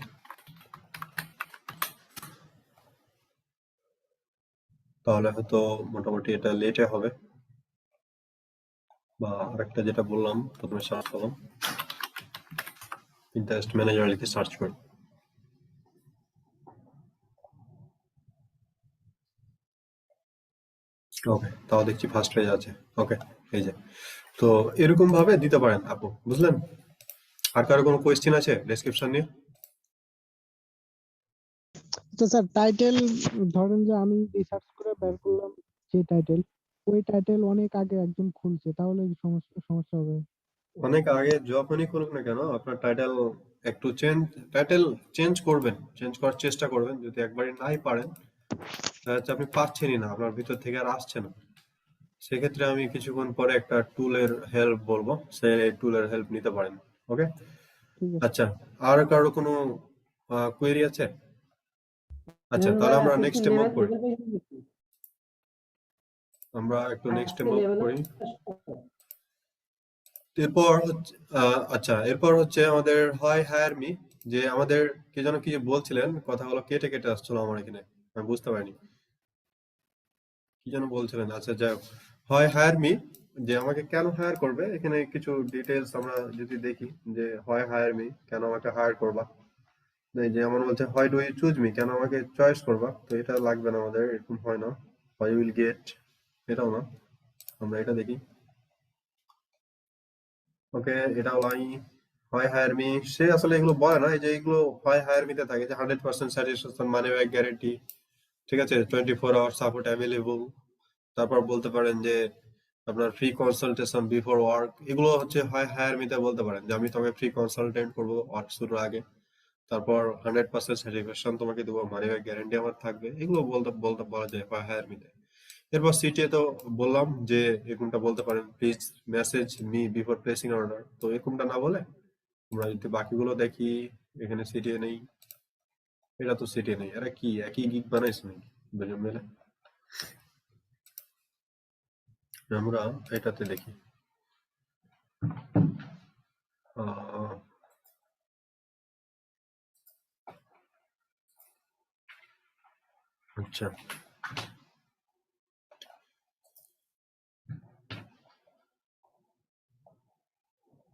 তাহলে হয়তো মোটামুটি এটা লেটে হবে। বা আরেকটা যেটা বললাম প্রথমে সার্চ করলাম, পিন্টারেস্ট ম্যানেজার লিখে সার্চ করি, ওকে, তাও দেখছি ফার্স্ট পেজ আছে। ওকে, এই যে, তো এরকম ভাবে দিতে পারেন আপু, বুঝলেন? আর কারো কোনো কোয়েশ্চেন আছে ডেসক্রিপশন নিয়ে? তো স্যার টাইটেল ধরেন যে আমি রিসার্চ করে বের করলাম যে টাইটেল, ওই টাইটেল অনেক আগে একজন খুলছে, তাহলে কি সমস্যা সমস্যা হবে? অনেক আগে যখনই করুক না কেন, আপনার টাইটেল একটু টাইটেল চেঞ্জ করবেন, চেঞ্জ করার চেষ্টা করবেন। যদি একবারই নাই পারেন, দেখা যাচ্ছে আপনি পাচ্ছেনই না, আপনার ভিতর থেকে আর আসছে না, সেক্ষেত্রে আমি কিছুক্ষণ পরে একটা টুলের হেল্প বলবো, সেই টুলের হেল্প নিতে পারেন। ওকে, ঠিক আছে। আচ্ছা, আর কারো কোনো কোয়েরি আছে? আচ্ছা, তাহলে আমরা নেক্সটে মুভ করি, আমরা একটু নেক্সটে মুভ করি। এরপর হচ্ছে আচ্ছা, এরপর হচ্ছে আমাদের হয় হায়ার মি, যে আমাদের কে যেন কি বলছিলেন, কথাগুলো কেটে কেটে আসছিল আমার এখানে, আমি বুঝতে পারিনি কি যেন বলছিলেন। আচ্ছা, যাই হোক, হয় হায়ার মি, যে আমাকে কেন হায়ার করবে, এখানে কিছু ডিটেলস আমরা যদি দেখি, যে হয় হায়ার মি, কেন আমাকে হায়ার করবা, এই যে আমার বলছে হয় ডু ইউ চুজ মি, কেন আমাকে চয়েস করবা, তো এটা লাগবে না আমাদের, এরকম হয় না। হয় উইল গেট, এটাও না, আমরা এটা দেখি। ওকে, এটাও নাই। হয় হায়ার মি, সে আসলে এগুলো বলে না, এই যে এগুলো হয় হায়ার মিতে থাকে যে 100% স্যাটিসফ্যাকশন, মানি ব্যাক গ্যারেন্টি, ঠিক আছে, 24 আওয়ার সাপোর্ট অ্যাভেলেবল। তারপর বলতে পারেন যে আপনার ফ্রি কনসালটেশন বিফোর ওয়ার্ক, এগুলো হচ্ছে হয় হায়ার মিতে বলতে পারেন যে আমি তোমাকে ফ্রি কনসালটেন্ট করবো ওয়ার্ক শুরুর আগে। তারপর 100% স্যাটিসফ্যাকশন তোমাকে দেবো, মানি ব্যাক গ্যারেন্টি আমার থাকবে, এগুলো বলতে বলতে বলা যায় হয় হায়ার মিতে। এরপর সিটিএ তো বললাম যে এরকমটা বলতে পারেন, please message me before placing order, তো এরকমটা না বলে আমরা যদি বাকিগুলো দেখি, এখানে সিটিএ নেই, এটা তো সিটিএ নেই, আরে কি একই গিগ বানাইছে নাকি দুজন মিলে? আমরা এটাতে দেখি। আহ, আচ্ছা,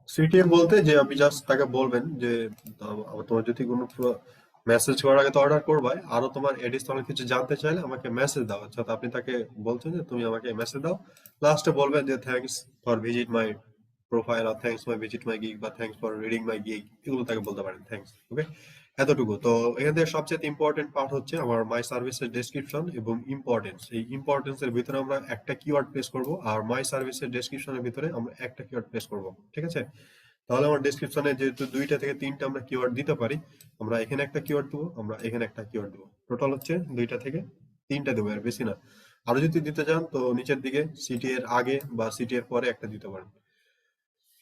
সিটিএ বলতে যে আপনি জাস্ট তাকে বলবেন যে তোমার যদি কোনো মেসেজ করার আগে তো অর্ডার করবাই, আরো তোমার এডিশনাল কিছু জানতে চাইলে আমাকে মেসেজ দাও। আচ্ছা, তো আপনি তাকে বলছেন যে তুমি আমাকে মেসেজ দাও, লাস্টে বলবেন যে thanks for visit my profile, আর thanks for visit my gig, বা thanks for reading my gig, এগুলো তাকে বলতে পারেন। থ্যাঙ্কস, ওকে, এতটুকু। তো এখান থেকে সবচেয়ে ইম্পর্টেন্ট পার্ট হচ্ছে আমার মাই সার্ভিসের ডেসক্রিপশন এবং ইম্পর্টেন্স। এই ইম্পর্টেন্স এর ভিতরে আমরা একটা কিওয়ার্ড প্লেস করব, আর মাই সার্ভিসের ডেসক্রিপশনের ভিতরে আমরা একটা কিওয়ার্ড প্লেস করব, ঠিক আছে? তাহলে আমার ডেসক্রিপশনে যেহেতু 2টা থেকে 3টা আমরা কিওয়ার্ড দিতে পারি, আমরা এখানে একটা কিওয়ার্ড দেবো, আমরা এখানে একটা কিওয়ার্ড দেবো, টোটাল হচ্ছে 2টা থেকে 3টা দেবো, আর বেশি না। আরো যদি দিতে চান তো নিচের দিকে সিটি এর আগে বা সিটি এর পরে একটা দিতে পারেন।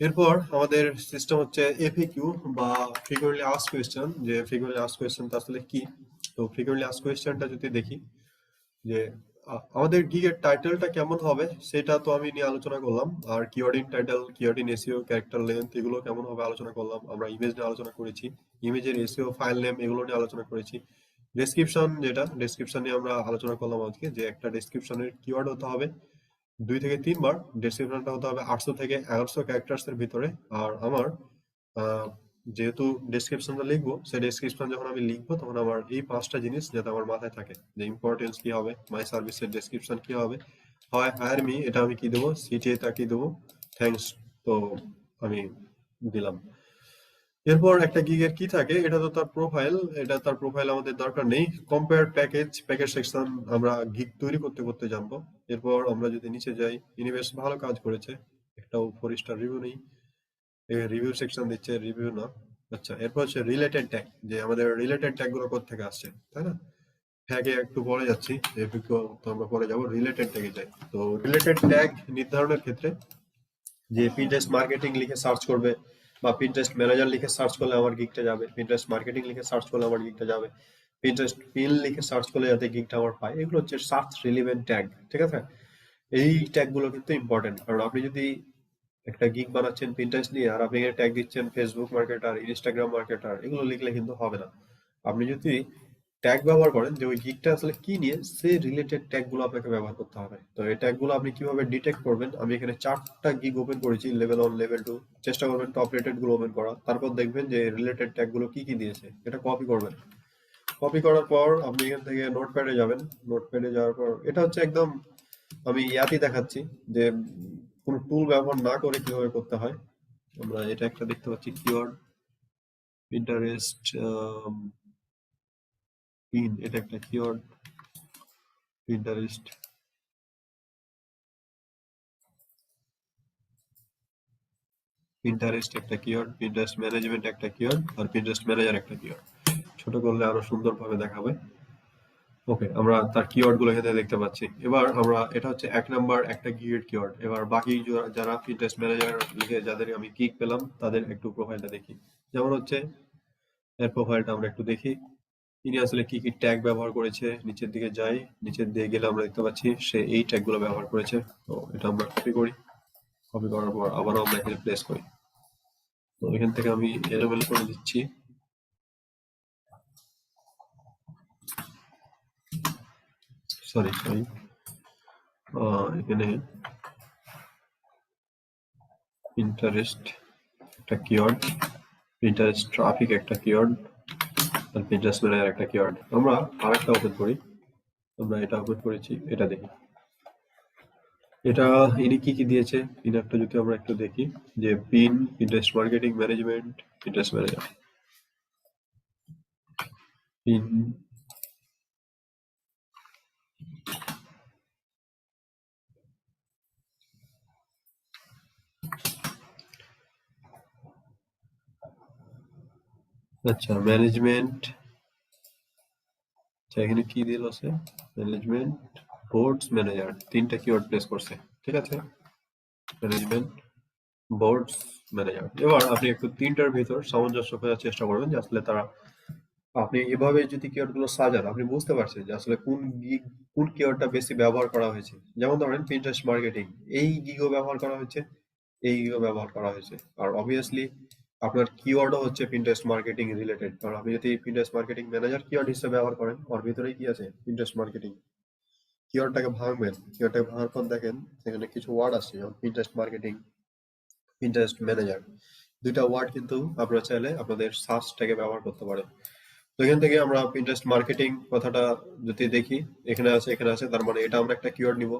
এরপর আমাদের সিস্টেম হচ্ছে এফএকিউ বা ফ্রিকোয়েন্টলি আস্কড কোয়েশ্চেন। যে ফ্রিকোয়েন্টলি আস্কড কোয়েশ্চেনটা আসলে কি? তো ফ্রিকোয়েন্টলি আস্কড কোয়েশ্চেনটা যদি দেখি যে আমাদের গিগের টাইটেলটা কেমন হবে সেটা তো আমি নিয়ে আলোচনা করলাম, আর কিওয়ার্ডিং টাইটেল, কিওয়ার্ডিং এসইও, ক্যারেক্টার লেন্থ, এগুলো কেমন হবে আলোচনা করলাম। আমরা ইমেজ নিয়ে আলোচনা করেছি, ইমেজের এসইও, ফাইল নেম, এগুলো নিয়ে আলোচনা করেছি। ডেসক্রিপশন, যেটা ডেসক্রিপশন নিয়ে আমরা আলোচনা করলাম আজকে, যে একটা ডেসক্রিপশনের কিওয়ার্ড হতে হবে 2 থেকে 3 বার। ডেসক্রিপশনটা হতে হবে 800 থেকে 1100 ক্যারেক্টার্স এর ভিতরে। আর আমার আহ, যেহেতু ডেসক্রিপশনটা লিখবো, সেই ডেসক্রিপশন যখন আমি লিখবো তখন আমার এই 5টা জিনিস যাতে আমার মাথায় থাকে, যে ইম্পর্টেন্স কি হবে, মাই সার্ভিসের ডেসক্রিপশন কি হবে, হয় হায়ার মি, এটা আমি কি দেবো, সিটিএ টা কি দেবো, থ্যাঙ্কস, তো আমি দিলাম। এরপর একটা গিগের কি থাকে, এটা তো তার প্রোফাইল, এটা তার প্রোফাইল আমাদের দরকার নেই। কম্পেয়ার প্যাকেজ, প্যাকেজ সেকশন আমরা গিগ তৈরি করতে করতে জানবো। এরপর আমরা যদি নিচে যাই, ইনি বেশ ভালো কাজ করেছে, একটাও 4 স্টার রিভিউ নেই, রিভিউ সেকশন দিচ্ছে, রিভিউ না। আচ্ছা, এরপর হচ্ছে রিলেটেড ট্যাগ, যে আমাদের রিলেটেড ট্যাগ গুলো কোথা থেকে আসছে, তাই না? ট্যাগে একটু পরে যাচ্ছি, তো আমরা পরে যাবো, রিলেটেড ট্যাগে যাই। তো রিলেটেড ট্যাগ নির্ধারণের ক্ষেত্রে যে পিন্টারেস্ট মার্কেটিং লিখে সার্চ করবে, বা পিন্টারেস্ট ম্যানেজার লিখে সার্চ করলে আমার গিগটা যাবে, পিন্টারেস্ট মার্কেটিং লিখে সার্চ করলে আমার গিগটা যাবে, পিন্টারেস্ট পিন লিখে সার্চ করলে যাতে গিগটা আমার পায়, এগুলো হচ্ছে সার্চ রিলেভেন্ট ট্যাগ, ঠিক আছে? এই ট্যাগ গুলো কিন্তু ইম্পর্টেন্ট, কারণ আপনি যদি একটা গিগ বানাচ্ছেন পিন্টারেস্ট নিয়ে, আর আপনি ট্যাগ দিচ্ছেন ফেসবুক মার্কেটার, ইনস্টাগ্রাম মার্কেটার, এগুলো লিখলে কিন্তু হবে না। আপনি যদি ট্যাগ ব্যবহার করেন যে ওই গিগটা আসলে কি নিয়ে, সেই রিলেটেড ট্যাগ গুলো আপনাকে ব্যবহার করতে হবে। তো এই ট্যাগ গুলো আপনি কিভাবে ডিটেক্ট করবেন, আমি এখানে 4টা গিগ ওপেন করেছি, লেভেল 1, লেভেল 2। চেষ্টা করবেন টপ রেটেড গুলো ওপেন করা, তারপর দেখবেন যে রিলেটেড ট্যাগ গুলো কি কি দিয়েছে, এটা কপি করবেন। কপি করার পর আপনি এখান থেকে নোটপ্যাডে যাবেন, নোটপ্যাডে যাওয়ার পর এটা হচ্ছে একদম আমি ইয়াতি দেখাচ্ছি যে কোনো টুল ব্যবহার না করে কিভাবে করতে হয়। আমরা এটা একটা দেখতে পাচ্ছি, কিওয়ার্ড পিন্টারেস্ট পিন, এটা একটা কিওয়ার্ড, পিন্টারেস্ট পিন্টারেস্ট একটা কিওয়ার্ড, পিন্টারেস্ট ম্যানেজমেন্ট একটা কিওয়ার্ড, আর পিন্টারেস্ট ম্যানেজার একটা কিওয়ার্ড। ছোট করলে আরো সুন্দরভাবে দেখাবে। ওকে, আমরা তার কিওয়ার্ড গুলো এখানে দেখতে পাচ্ছি। এবার আমরা, এটা হচ্ছে 1 নাম্বার একটা গিগ কিওয়ার্ড। এবার বাকি যারা পিন্টারেস্ট ম্যানেজার লিখে যাদের আমি গিগ পেলাম, তাদের একটু প্রোফাইলটা দেখি। যেমন হচ্ছে এর প্রোফাইলটা আমরা একটু দেখি, তিনি আসলে কি কি ট্যাগ ব্যবহার করেছে। নিচের দিকে যাই, নিচের দিকে গেলে আমরা দেখতে পাচ্ছি সে এই ট্যাগ গুলো ব্যবহার করেছে। তো এটা আমরা কপি করি, কপি করার পর আবারও আমরা এখানে প্লেস করি। তো এখান থেকে আমি এলোমেলো করে দিচ্ছি, সরি এখানে ইন্টারেস্ট একটা কিওয়ার্ড, পিন্টারেস্ট ট্রাফিক একটা কিওয়ার্ড, আর পিন্টারেস্ট ম্যানেজার একটা কিওয়ার্ড। আমরা আরেকটা ওপেন করি, আমরা এটা ওপেন করেছি, এটা দেখি এটা ইনি কি কি দিয়েছে। ইনারটা যদি আমরা একটু দেখি, যে pin, Pinterest marketing management, Pinterest manager, pin, আচ্ছা ম্যানেজমেন্ট, আচ্ছা এখানে কি দিল আছে, ম্যানেজমেন্ট বোর্ডস ম্যানেজার, 3টা কিওয়ার্ড প্লেস করছে, ঠিক আছে? Management boards manager. এবার আপনি একটু 3টার ভিতর সামঞ্জস্য খোঁজার চেষ্টা করবেন যে আসলে তারা আপনি এভাবে যদি কিওয়ার্ড গুলো সাজান, আপনি বুঝতে পারছেন যে আসলে কোন কিওয়ার্ডটা বেশি ব্যবহার করা হয়েছে। যেমন ধরেন Pinterest মার্কেটিং, এই গিগও ব্যবহার করা হয়েছে, এই গিগও ব্যবহার করা হয়েছে। আর অবভিয়াসলি আপনার কিওয়ার্ডও হচ্ছে Pinterest মার্কেটিং রিলেটেড। কারণ আপনি যদি Pinterest মার্কেটিং ম্যানেজার কিওয়ার্ড হিসেবে ব্যবহার করেন, ওর ভিতরেই কি আছে? Pinterest marketing. কিওয়ার্ডটাকে ভাঙবেন, কিওয়ার্ডটাকে ভাঙার পর দেখেন সেখানে কিছু ওয়ার্ড আছে, যেমন Pinterest মার্কেটিং, Pinterest ম্যানেজার। দুইটা ওয়ার্ড কিন্তু আপনারা চাইলে আপনাদের সার্চ ট্যাগে ব্যবহার করতে পারেন। তো এখান থেকে আমরা Pinterest মার্কেটিং কথাটা যদি দেখি, এখানে আছে, এখানে আছে, তার মানে এটা আমরা একটা কিওয়ার্ড নিব।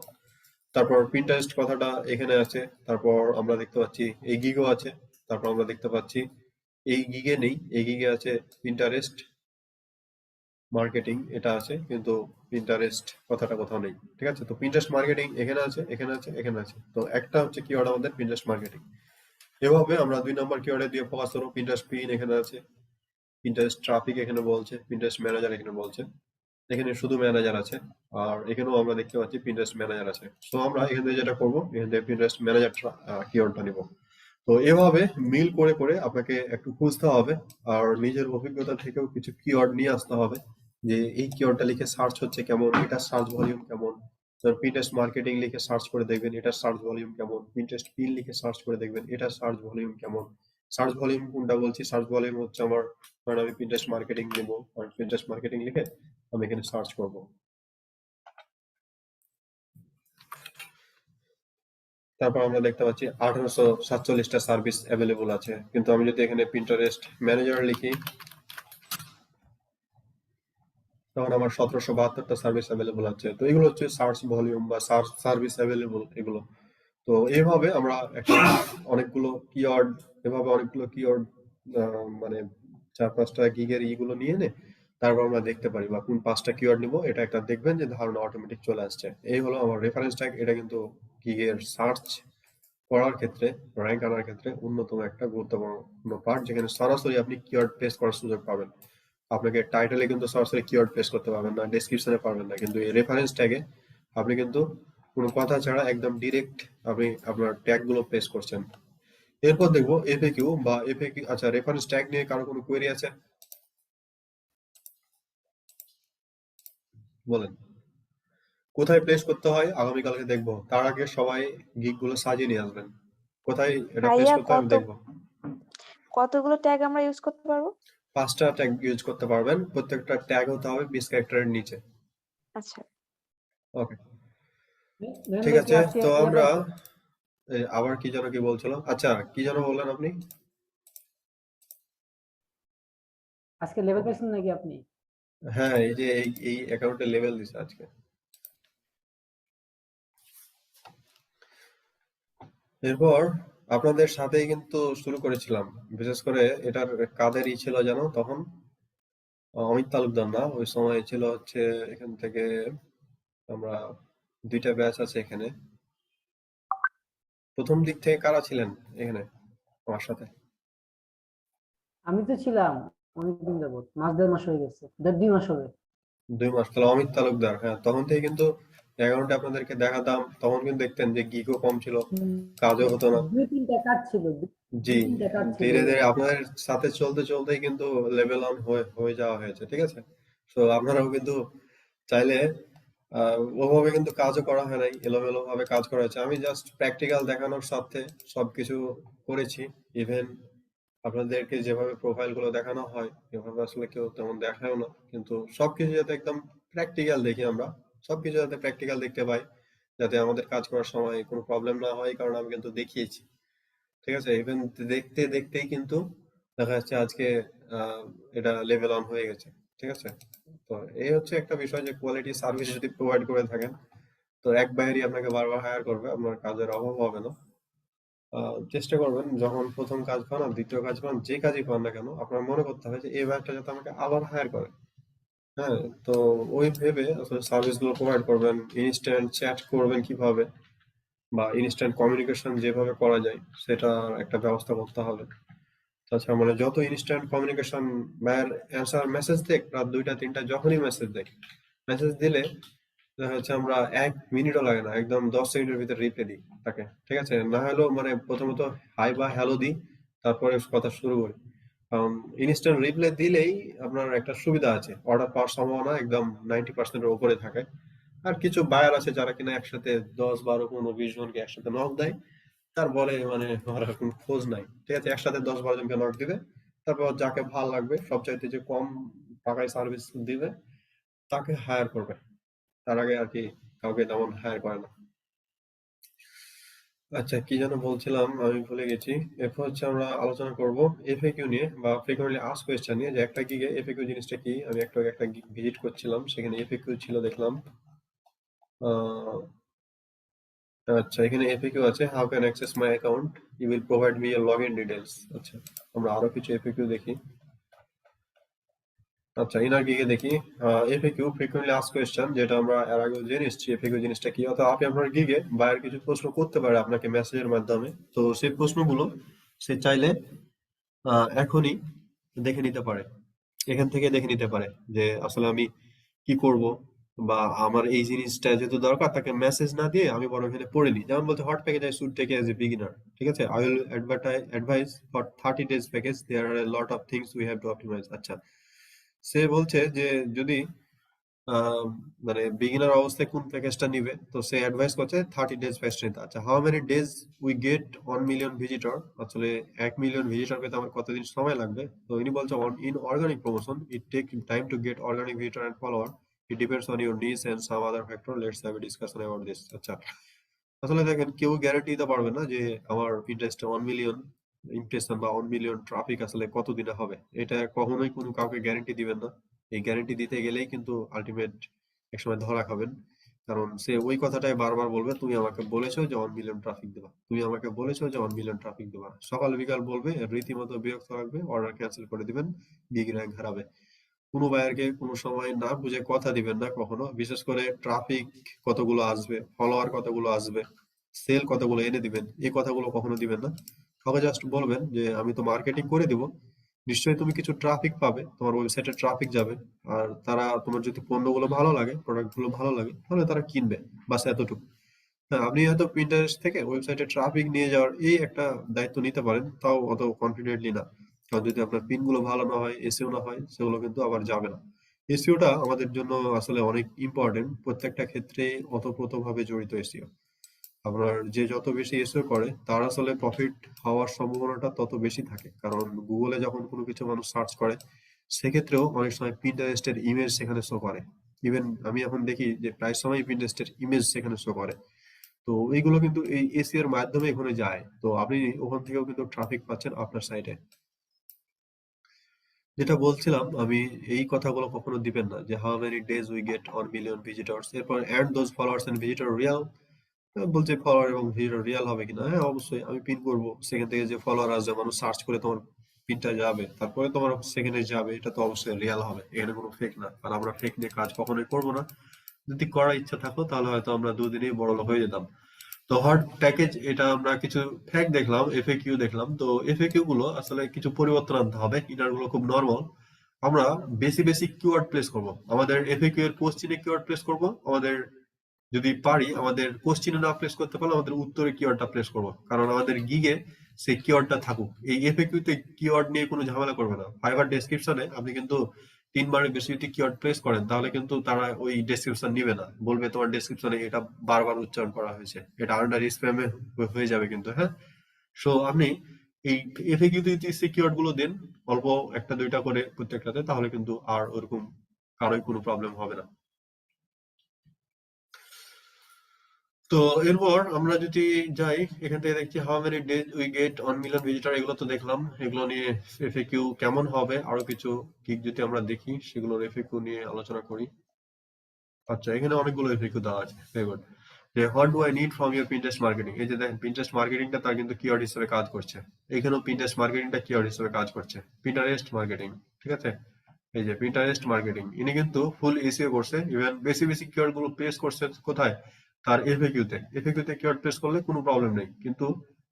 তারপর Pinterest কথাটা এখানে আছে, তারপর আমরা দেখতে পাচ্ছি এই গিগও আছে, তারপর আমরা দেখতে পাচ্ছি এই গিগে নেই, এই গিগে আছে Pinterest মার্কেটিং, এটা আছে, কিন্তু Pinterest কথাটা কোথাও নেই। ঠিক আছে, তো Pinterest মার্কেটিং এখানে আছে, এখানে আছে, এখানে আছে। তো একটা হচ্ছে কিওয়ার্ড আমাদের Pinterest মার্কেটিং। এভাবে আমরা 2 নম্বর কিওয়ার্ডে দিয়ে ফোকাস করবো। Pinterest পিন এখানে আছে, Pinterest ট্রাফিক এখানে বলছে, Pinterest ম্যানেজার এখানে বলছে, এখানে শুধু ম্যানেজার আছে, আর এখানেও আমরা দেখতে পাচ্ছি Pinterest ম্যানেজার আছে। তো আমরা এখান থেকে যেটা করবো, এখান থেকে Pinterest ম্যানেজার কিওয়ার্ডটা নিব। তো এভাবে মিল করে করে আপনাকে একটু খুঁজতে হবে, আর নিজের অভিজ্ঞতা থেকেও কিছু কিওয়ার্ড নিয়ে আসতে হবে, যে এই কিওয়ার্ডটা লিখে সার্চ হচ্ছে কেমন, এটা সার্চ ভলিউম কেমন। Pinterest মার্কেটিং লিখে সার্চ করে দেখবেন এটা সার্চ ভলিউম কেমন, Pinterest পিন লিখে সার্চ করে দেখবেন এটা সার্চ ভলিউম কেমন। সার্চ ভলিউম কোনটা বলছি, সার্চ ভলিউম হচ্ছে আমার, কারণ আমি Pinterest মার্কেটিং নেব, আর Pinterest মার্কেটিং লিখে আমি এখানে সার্চ করব। তারপর আমরা দেখতে পাচ্ছি 1847টা সার্ভিস অ্যাভেলেবল আছে, কিন্তু আমি যদি এখানে Pinterest ম্যানেজার লিখি, তখন আমার 1772টা সার্ভিস অ্যাভেলেবল আছে। তো এগুলো হচ্ছে সার্চ ভলিউম বা সার্ভিস অ্যাভেলেবল এগুলো। তো এইভাবে আমরা একটা অনেকগুলো কিওয়ার্ড, এভাবে অনেকগুলো কিওয়ার্ড মানে 4-5টা গিগের ইগুলো নিয়ে নে, তারপর আমরা দেখতে পারি বা কোন 5টা কিওয়ার্ড নিব, এটা একটা দেখবেন যে ধারণা অটোমেটিক চলে আসছে। এই হলো আমার রেফারেন্স ট্যাগ। এটা কিন্তু গিগের সার্চ করার ক্ষেত্রে, র্যাঙ্ক আনার ক্ষেত্রে অন্যতম একটা গুরুত্বপূর্ণ পার্ট, যেখানে সরাসরি আপনি কিওয়ার্ড পেস্ট করার সুযোগ পাবেন। আপনাকে টাইটেলে কিন্তু সরাসরি কিওয়ার্ড পেস্ট করতে পারবেন না, ডেসক্রিপশনে পারবেন না, কিন্তু এই রেফারেন্স ট্যাগে আপনি কিন্তু কোনো কথা ছাড়া একদম ডিরেক্ট আপনি আপনার ট্যাগ গুলো পেস্ট করছেন। এরপর দেখবো এফএকিউ বা এফএকিউ। আচ্ছা, রেফারেন্স ট্যাগ নিয়ে কারো কোনো কোয়েরি আছে? বলেন। কোথায় প্লেস করতে হয় আগামীকালকে দেখবো, তার আগে সবাই গিগ গুলো সাজিয়ে নিয়ে আসবেন। কোথায় এটা প্লেস ভাইয়া করতে হয় আমি দেখবো। কতগুলো ট্যাগ আমরা ইউজ করতে পারবো? 5টা ট্যাগ ইউজ করতে পারবেন, প্রত্যেকটা ট্যাগ হতে হবে 20 ক্যারেক্টারের নিচে। আচ্ছা, ওকে, ম্যাম ঠিক বলছি আছে। আজকে তো আমরা ইয়াটা আবার কি যেন কি বলছিল, আচ্ছা কি যেন বললেন আপনি? আজকে লেভেল পেয়েছেন নাকি আপনি? হ্যাঁ, এই যে এই অ্যাকাউন্টে লেভেল দিছে আজকে। এরপর আপনাদের সাথেই কিন্তু শুরু করেছিলাম, বিশেষ করে এটার কাদের ছিল জানো তখন? অমিত তালুকদার না, ওই সময় ছিল হচ্ছে এখান থেকে আমরা 2টা ব্যাচ আছে এখানে। প্রথম দিক থেকে কারা ছিলেন এখানে আমার সাথে? আমি তো ছিলাম অনেকদিন যাবত, মাস 1.5 মাস হয়ে গেছে, 1.5-2 মাস হবে। 2 মাস? তাহলে অমিত তালুকদার, হ্যাঁ, তখন থেকে কিন্তু অ্যাকাউন্টে আপনাদেরকে দেখাতাম, তখন কিন্তু দেখতেন যে গিগও কম ছিল, কাজও হতো না। 2-3টা কাজ ছিল, জি, 2-3টা কাজ ছিল। ধীরে ধীরে আপনাদের সাথে চলতে চলতেই কিন্তু লেভেল অন হয়ে যাওয়া হয়েছে, ঠিক আছে। তো আপনারাও কিন্তু চাইলে ওভাবে কিন্তু কাজও করা হয় নাই, এলোমেলো ভাবে কাজ করা হয়েছে। আমি জাস্ট প্র্যাকটিক্যাল দেখানোর স্বার্থে সবকিছু করেছি। ইভেন আপনাদেরকে যেভাবে প্রোফাইল গুলো দেখানো হয় এভাবে আসলে কেউ তেমন দেখায়ও না, কিন্তু সবকিছু যাতে একদম প্র্যাকটিক্যাল দেখি আমরা, সবকিছু যাতে প্র্যাকটিক্যাল দেখতে পাই, যাতে আমাদের কাজ করার সময় কোনো প্রবলেম না হয়, কারণ আমি কিন্তু দেখিয়েছি, ঠিক আছে। ইভেন দেখতে দেখতেই কিন্তু দেখা যাচ্ছে আজকে আহ, এটা লেভেল অন হয়ে গেছে, ঠিক আছে। তো এই হচ্ছে একটা বিষয়, যে কোয়ালিটি সার্ভিস যদি প্রোভাইড করে থাকেন, তো এক বাইরেই আপনাকে বারবার হায়ার করবে, আপনার কাজের অভাব হবে না। চেষ্টা করবেন যখন প্রথম কাজ পান আর দ্বিতীয় কাজ পান, যে কাজই পান না কেন, আপনার মনে করতে হবে যে এই বাইরটা যাতে আমাকে আবার হায়ার করে। হ্যাঁ, তো ওই ভেবে আসলে সার্ভিস গুলো প্রোভাইড করবেন। ইনস্ট্যান্ট চ্যাট করবেন কিভাবে, বা ইনস্ট্যান্ট কমিউনিকেশন যেভাবে করা যায় সেটা একটা ব্যবস্থা করতে হবে। তাছাড়া মানে যত ইনস্ট্যান্ট কমিউনিকেশন, ভাইয়ের অ্যান্সার মেসেজ দেখ, রাত 2টা 3টা যখনই মেসেজ দেখ, মেসেজ দিলে দেখা যাচ্ছে আমরা 1 মিনিটও লাগে না, একদম 10 সেকেন্ডের ভিতরে রিপ্লাই দিই তাকে, ঠিক আছে। না হলেও মানে প্রথমত হাই বা হ্যালো দিই, তারপরে কথা শুরু করি। ইনস্ট্যান্ট রিপ্লাই দিলেই আপনার একটা সুবিধা আছে, অর্ডার পাওয়ার সম্ভাবনা একদম 90%-এর উপরে থাকে। আর কিছু বায়ার আছে যারা কিনা একসাথে 10, 12, 15, 20 জনকে একসাথে নক দেয়, তারপরে মানে আমার এখন খোঁজ নাই, ঠিক আছে, একসাথে 10, 12 জনকে নক দিবে, তারপর যাকে ভালো লাগবে সবচাইতে যে কম টাকায় সার্ভিস দিবে তাকে হায়ার করবে, তার আগে আর কি কাউকে তেমন হায়ার করে না। আচ্ছা, কি যেন বলছিলাম আমি ভুলে গেছি। এরপর হচ্ছে আমরা আলোচনা করব এফএকিউ নিয়ে বা ফ্রিকোয়েন্টলি আস্ক কোয়েশ্চেন নিয়ে, যে একটা গিগে এফএকিউ জিনিসটা কি। আমি একটা গিগ ভিজিট করছিলাম, সেখানে এফএকিউ ছিল দেখলাম। আহ, আচ্ছা, এখানে এফএকিউ আছে, how can access my account, you will provide me your login details. আচ্ছা, আমরা আরো কিছু এফএকিউ দেখি। আচ্ছা, ইনার গিগে দেখি এফএকিউ ফ্রিকোয়েন্টলি আস্ক কোয়েশ্চেন, যেটা আমরা এর আগেও জেনে এসেছি এফএকিউ জিনিসটা কি। অর্থাৎ আপনি আপনার গিগে বায়ার কিছু প্রশ্ন করতে পারে আপনাকে মেসেজের মাধ্যমে, তো সেই প্রশ্নগুলো সে চাইলে এখনই দেখে নিতে পারে, এখান থেকে দেখে নিতে পারে যে আসলে আমি কি করব, বা আমার এই জিনিসটা যেহেতু দরকার, তাকে মেসেজ না দিয়ে আমি বরং এখানে পড়ে নিই। যেমন বলতে what package I should take as a beginner, ঠিক আছে, I will advice for 30 days package, there are a lot of things we have to optimise. আচ্ছা, সে বলছে যে যদি আহ, মানে বিগিনার অবস্থায় কোন প্যাকেজটা নিবে, তো সে অ্যাডভাইস করছে 30 days প্যাকেজ নিতে। আচ্ছা, how many days we get 1 million visitor, আসলে 1 মিলিয়ন ভিজিটর পেতে আমার কতদিন সময় লাগবে। তো ইনি বলছে in organic promotion it take time to get organic visitor and follower, it depends on your niche and some other factor, let's have a discussion about this. আচ্ছা, আসলে দেখেন কেউ গ্যারান্টি দিতে পারবে না যে আমার ইন্টারেস্টে 1 মিলিয়ন ইমপ্রেশন বা 1 মিলিয়ন ট্রাফিক আসলে কতদিনে হবে, এটা কখনোই কোনো কাউকে গ্যারান্টি দিবেন না। এই গ্যারান্টি দিতে গেলেই কিন্তু আলটিমেট একসময় ধরা খাবেন, কারণ সে ওই কথাটাই বারবার বলবে, তুমি আমাকে বলেছো যে 1 মিলিয়ন ট্রাফিক দেবা, তুমি আমাকে বলেছো যে 1 মিলিয়ন ট্রাফিক দেবা, সকাল বিকাল বলবে, রীতিমতো বিরক্ত লাগবে, অর্ডার ক্যান্সেল করে দিবেন, গিগ র্যাঙ্ক হারাবে। কোনো বায়ারকে কোনো সময় না বুঝে কথা দিবেন না কখনো, বিশেষ করে ট্রাফিক কতগুলো আসবে, ফলোয়ার কতগুলো আসবে, সেল কতগুলো এনে দিবেন, এই কথাগুলো কখনো দিবেন না। কাউকে জাস্ট বলবেন যে আমি তো মার্কেটিং করে দিব, নিশ্চয়ই তুমি কিছু ট্রাফিক পাবে, তোমার ওয়েবসাইটে ট্রাফিক যাবে, আর তারা তোমার যদি পণ্যগুলো ভালো লাগে, প্রোডাক্ট গুলো ভালো লাগে, তাহলে তারা কিনবে, বাস এতটুকু। হ্যাঁ, আপনি হয়তো পিন্টারেস্ট থেকে ওয়েবসাইটে ট্রাফিক নিয়ে যাওয়ার এই একটা দায়িত্ব নিতে পারেন, তাও অত কনফিডেন্টলি না, কারণ যদি আপনার পিন গুলো ভালো না হয়, এসইও না হয়, সেগুলো কিন্তু আবার যাবে না। এসইওটা আমাদের জন্য আসলে অনেক ইম্পর্টেন্ট, প্রত্যেকটা ক্ষেত্রে ওতপ্রোতভাবে জড়িত এসইও। আপনার যে যত বেশি এসইও করে তার আসলে প্রফিট হওয়ার সম্ভাবনাটা তত বেশি থাকে, কারণ গুগলে যখন কোনো কিছু মানুষ সার্চ করে, সেক্ষেত্রেও অনেক সময় পিন্টারেস্টের ইমেজ সেখানে শো করে। ইভেন আমি এখন দেখি যে প্রায় সময় পিন্টারেস্টের ইমেজ সেখানে শো করে। তো এইগুলো কিন্তু এই এসইও এর মাধ্যমে ওখানে যায়, তো আপনি ওখান থেকেও কিন্তু ট্রাফিক পাচ্ছেন আপনার সাইটে। যেটা বলছিলাম আমি, এই কথাগুলো কখনো দিবেন না যে how many days we get 1 million visitors, এরপর and those followers and visitor real. বলছে ফলোয়ার এবং ভিডিও রিয়েল হবে কিনা, হ্যাঁ অবশ্যই আমি পিন করব, সেখান থেকে যে ফলোয়ার আসবে, মানুষ সার্চ করে তোমার পিনটা যাবে, তারপরে তোমার সেখানে যাবে, এটা তো অবশ্যই রিয়েল হবে, এখানে কোনো ফেক না। আর আমরা ফেক নিয়ে কাজ কখনোই করবো না, যদি করার ইচ্ছা থাকতো তাহলে হয়তো আমরা দুদিনেই বড় লোক হয়ে যেতাম। তো হট প্যাকেজ, এটা আমরা কিছু ফ্যাক্ট দেখলাম, এফএকিউ দেখলাম। তো এফএকিউ গুলো আসলে কিছু পরিবর্তন আনতে হবে, ইনার গুলো খুব নরমাল। আমরা বেশি বেশি কিওয়ার্ড প্লেস করব, আমাদের এফএকিউ এর কোশ্চেনে কিওয়ার্ড প্লেস করব, আমাদের যদি পারি আমাদের কোশ্চিনে না প্লেস করতে পারলে আমাদের উত্তরে কিওয়ার্ডটা প্লেস করব, কারণ আমাদের গিগে সেই কিওয়ার্ডটা থাকুক। এই এফএকিউ তে কিওয়ার্ড নিয়ে কোনো ঝামেলা করবে না। ফাইবার ডেসক্রিপশনে আপনি কিন্তু 3 বারের বেশি যদি কিওয়ার্ড প্লেস করেন, তাহলে কিন্তু তারা ওই ডেসক্রিপশন নিবে না, বলবে তোমার ডেসক্রিপশনে এটা বারবার উচ্চারণ করা হয়েছে, এটা আন্ডার স্প্যামে হয়ে যাবে কিন্তু। হ্যাঁ, সো আপনি এই এফএকিউ তে যদি সেই কিওয়ার্ড গুলো দেন অল্প একটা দুইটা করে প্রত্যেকটাতে, তাহলে কিন্তু আর ওরকম কারোই কোনো প্রবলেম হবে না। তো এরপর আমরা যদি যাই, এখান থেকে দেখছি how many days we get 1 million visitor, এগুলো তো দেখলাম, এগুলো নিয়ে এফএকিউ কেমন হবে, আরো কিছু গিগ যদি আমরা দেখি সেগুলোর এফএকিউ নিয়ে আলোচনা করি। আচ্ছা, এখানে অনেকগুলো এফএকিউ দেওয়া আছে, ভেরি গুড। যে what do I need from your Pinterest marketing, এই যে দেখেন পিন্টারেস্ট মার্কেটিংটা তার কিন্তু কিওয়ার্ড হিসেবে কাজ করছে, এখানেও পিন্টারেস্ট মার্কেটিংটা কিওয়ার্ড হিসেবে কাজ করছে, পিন্টারেস্ট মার্কেটিং, ঠিক আছে। এই যে পিন্টারেস্ট মার্কেটিং, ইনি কিন্তু ফুল এসইও করছে, ইভেন বেশি বেশি কিওয়ার্ড গুলো প্লেস করছে কোথায়, তার এফএকিউ তে কিওয়ার্ড প্লেস করলে কোনো প্রবলেম নেই। কিন্তু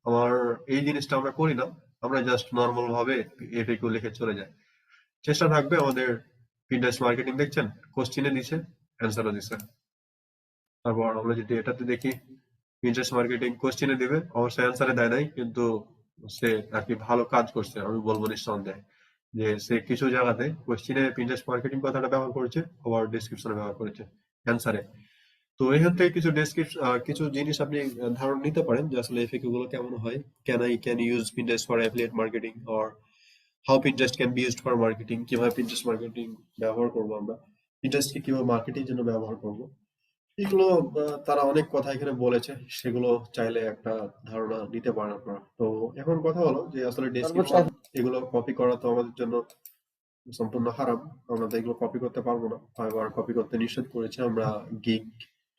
আমার এই জিনিসটা আমরা করি না, আমরা জাস্ট নর্মাল ভাবে এফএকিউ লিখে চলে যাই। চেষ্টা থাকবে আমাদের পিন্টারেস্ট মার্কেটিং দেখছেন, কোশ্চিনে দিছে, অ্যান্সারও দিছে। তারপর আমরা যদি এটাতে দেখি, পিন্টারেস্ট মার্কেটিং কোশ্চিনে দিবে, অবশ্যই অ্যান্সারে দেয় নাই, কিন্তু সে আর কি ভালো কাজ করছে আমি বলবো নিঃসন্দেহে। যে সে কিছু জায়গাতে কোশ্চিনে পিন্টারেস্ট মার্কেটিং কথাটা ব্যবহার করেছে, আবার ডেসক্রিপশনে ব্যবহার করেছে অ্যান্সারে। তো এখান থেকে কিছু ডেসক্রিপশন কিছু জিনিস আপনি ধারণা নিতে পারেন যে আসলে এফএকিউ গুলো কেমন হয়। Can use Pinterest for affiliate marketing, or how Pinterest can be used for marketing, কিভাবে পিন্টারেস্ট মার্কেটিং ব্যবহার করবো আমরা, পিন্টারেস্টকে কিভাবে মার্কেটিং জন্য ব্যবহার করব, এগুলো তারা অনেক কথা এখানে বলেছে, সেগুলো চাইলে একটা ধারণা নিতে পারেন আপনারা। তো এখন কথা হলো যে আসলে সর্বোচ্চ ডেসক্রিপশন এগুলো কপি করা তো আমাদের জন্য সম্পূর্ণ হারাম, আমরা তো এগুলো কপি করতে পারবো না, ফাইবার কপি করতে নিষেধ করেছে। আমরা গিগ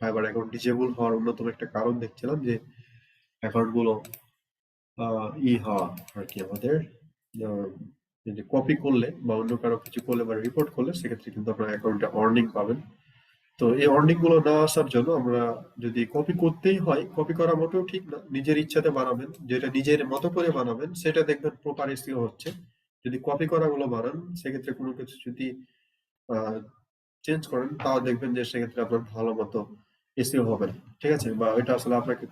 ফাইবার অ্যাকাউন্ট ডিসেবল হওয়ার অন্যতম একটা কারণ দেখছিলাম যে অ্যাকাউন্ট গুলো হওয়া আর কি আমাদের কপি করলে বা অন্য কারো কিছু করলে বা রিপোর্ট করলে সেক্ষেত্রে কিন্তু আপনার অ্যাকাউন্টে অর্নিং পাবেন। তো এই অর্নিং গুলো না আসার জন্য আমরা যদি কপি করতেই হয়, কপি করা মোটেও ঠিক না, নিজের ইচ্ছাতে বানাবেন, যেটা নিজের মতো করে বানাবেন সেটা দেখবেন প্রপার এসইও হচ্ছে। যদি কপি করা গুলো বানান সেক্ষেত্রে কোনো কিছু যদি চেঞ্জ করেন তাও দেখবেন যে সেক্ষেত্রে আপনার ভালো মতো এসইও হবে না, ঠিক আছে? বা এটা আসলে আপনাকে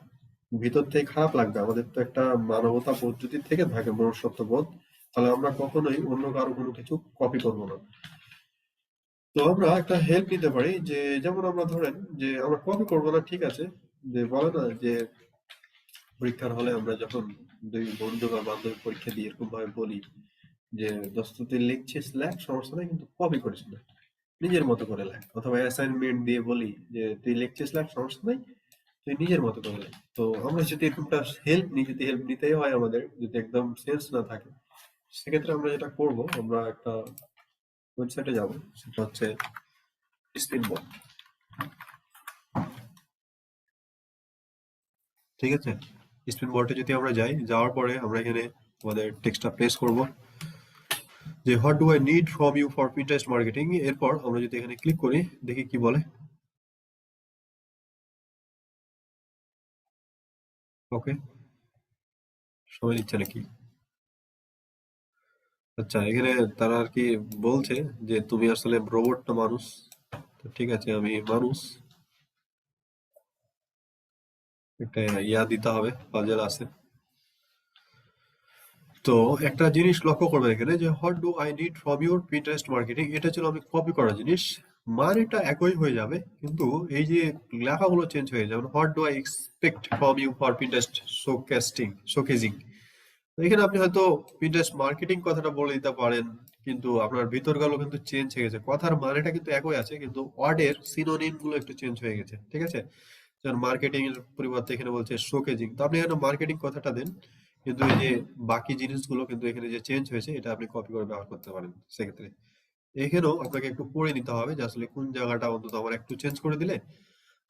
ভিতর থেকে খারাপ লাগবে। আমাদের তো একটা মানবতা বোধ যদি থেকে থাকে, মনুষ্যত্ব বোধ, তাহলে আমরা কখনোই অন্য কারো কোনো কিছু কপি করবো না। তো আমরা একটা হেল্প নিতে পারি, যে যেমন আমরা ধরেন যে আমরা কপি করবো না, ঠিক আছে, যে বলে না যে পরীক্ষার হলে আমরা যখন দুই বন্ধু বা বান্ধবী পরীক্ষা দিয়ে এরকম ভাবে বলি যে দোস্ত তুই লিখছিস লেখ, সমস্যা নেই, কিন্তু কপি করিস না, নিজের মতো করে লেখ। অথবা অ্যাসাইনমেন্ট দিয়ে বলি যে তুই লিখছিস লেখ, সমস্যা নেই, তুই নিজের মতো করে লেখ। তো আমরা যদি এরকমটা হেল্প নিই, যদি হেল্প নিতেই হয় আমাদের, যদি একদম সেন্স না থাকে, সেক্ষেত্রে আমরা যেটা করব, আমরা একটা ওয়েবসাইটে যাব, সেটা হচ্ছে স্পিনবোর্ড, ঠিক আছে? স্পিনবোর্ডে যদি আমরা যাই, যাওয়ার পরে আমরা এখানে আমাদের টেক্সটটা প্লেস করব যে what do I need from you for Pinterest marketing. এরপর আমরা যদি এখানে ক্লিক করি, দেখি কি বলে। ওকে, সময় নিচ্ছে নাকি? আচ্ছা, এখানে তারা আর কি বলছে যে তুমি আসলে রোবট না মানুষ। তো ঠিক আছে, আমি মানুষ, একটা ইয়া দিতে হবে, পাজেল আছে। তো একটা জিনিস লক্ষ্য করবে এখানে যে what do I need from your Pinterest marketing, এটা ছিল আমি কপি করা জিনিস, মানেটা একই হয়ে যাবে, কিন্তু এই যে লেখাগুলো চেঞ্জ হয়ে যাবে। What do I expect from you for Pinterest showcasing, এখানে আপনি হয়তো পিন্টারেস্ট মার্কেটিং কথাটা বলে দিতে পারেন, কিন্তু আপনার ভিতরগুলো কিন্তু চেঞ্জ হয়ে গেছে, কথার মানেটা কিন্তু একই আছে, কিন্তু ওয়ার্ডের সিনোনিম গুলো একটু চেঞ্জ হয়ে গেছে, ঠিক আছে? যেমন মার্কেটিং এর পরিবর্তে এখানে বলছে শোকেজিং, তো আপনি এখানে মার্কেটিং কথাটা দেন, কিন্তু এই যে বাকি জিনিসগুলো কিন্তু এখানে যে চেঞ্জ হয়েছে এটা আপনি কপি করে ব্যবহার করতে পারেন। সেক্ষেত্রে এখানেও আপনাকে একটু পড়ে নিতে হবে যে আসলে কোন জায়গাটা অন্তত আমার একটু চেঞ্জ করে দিলে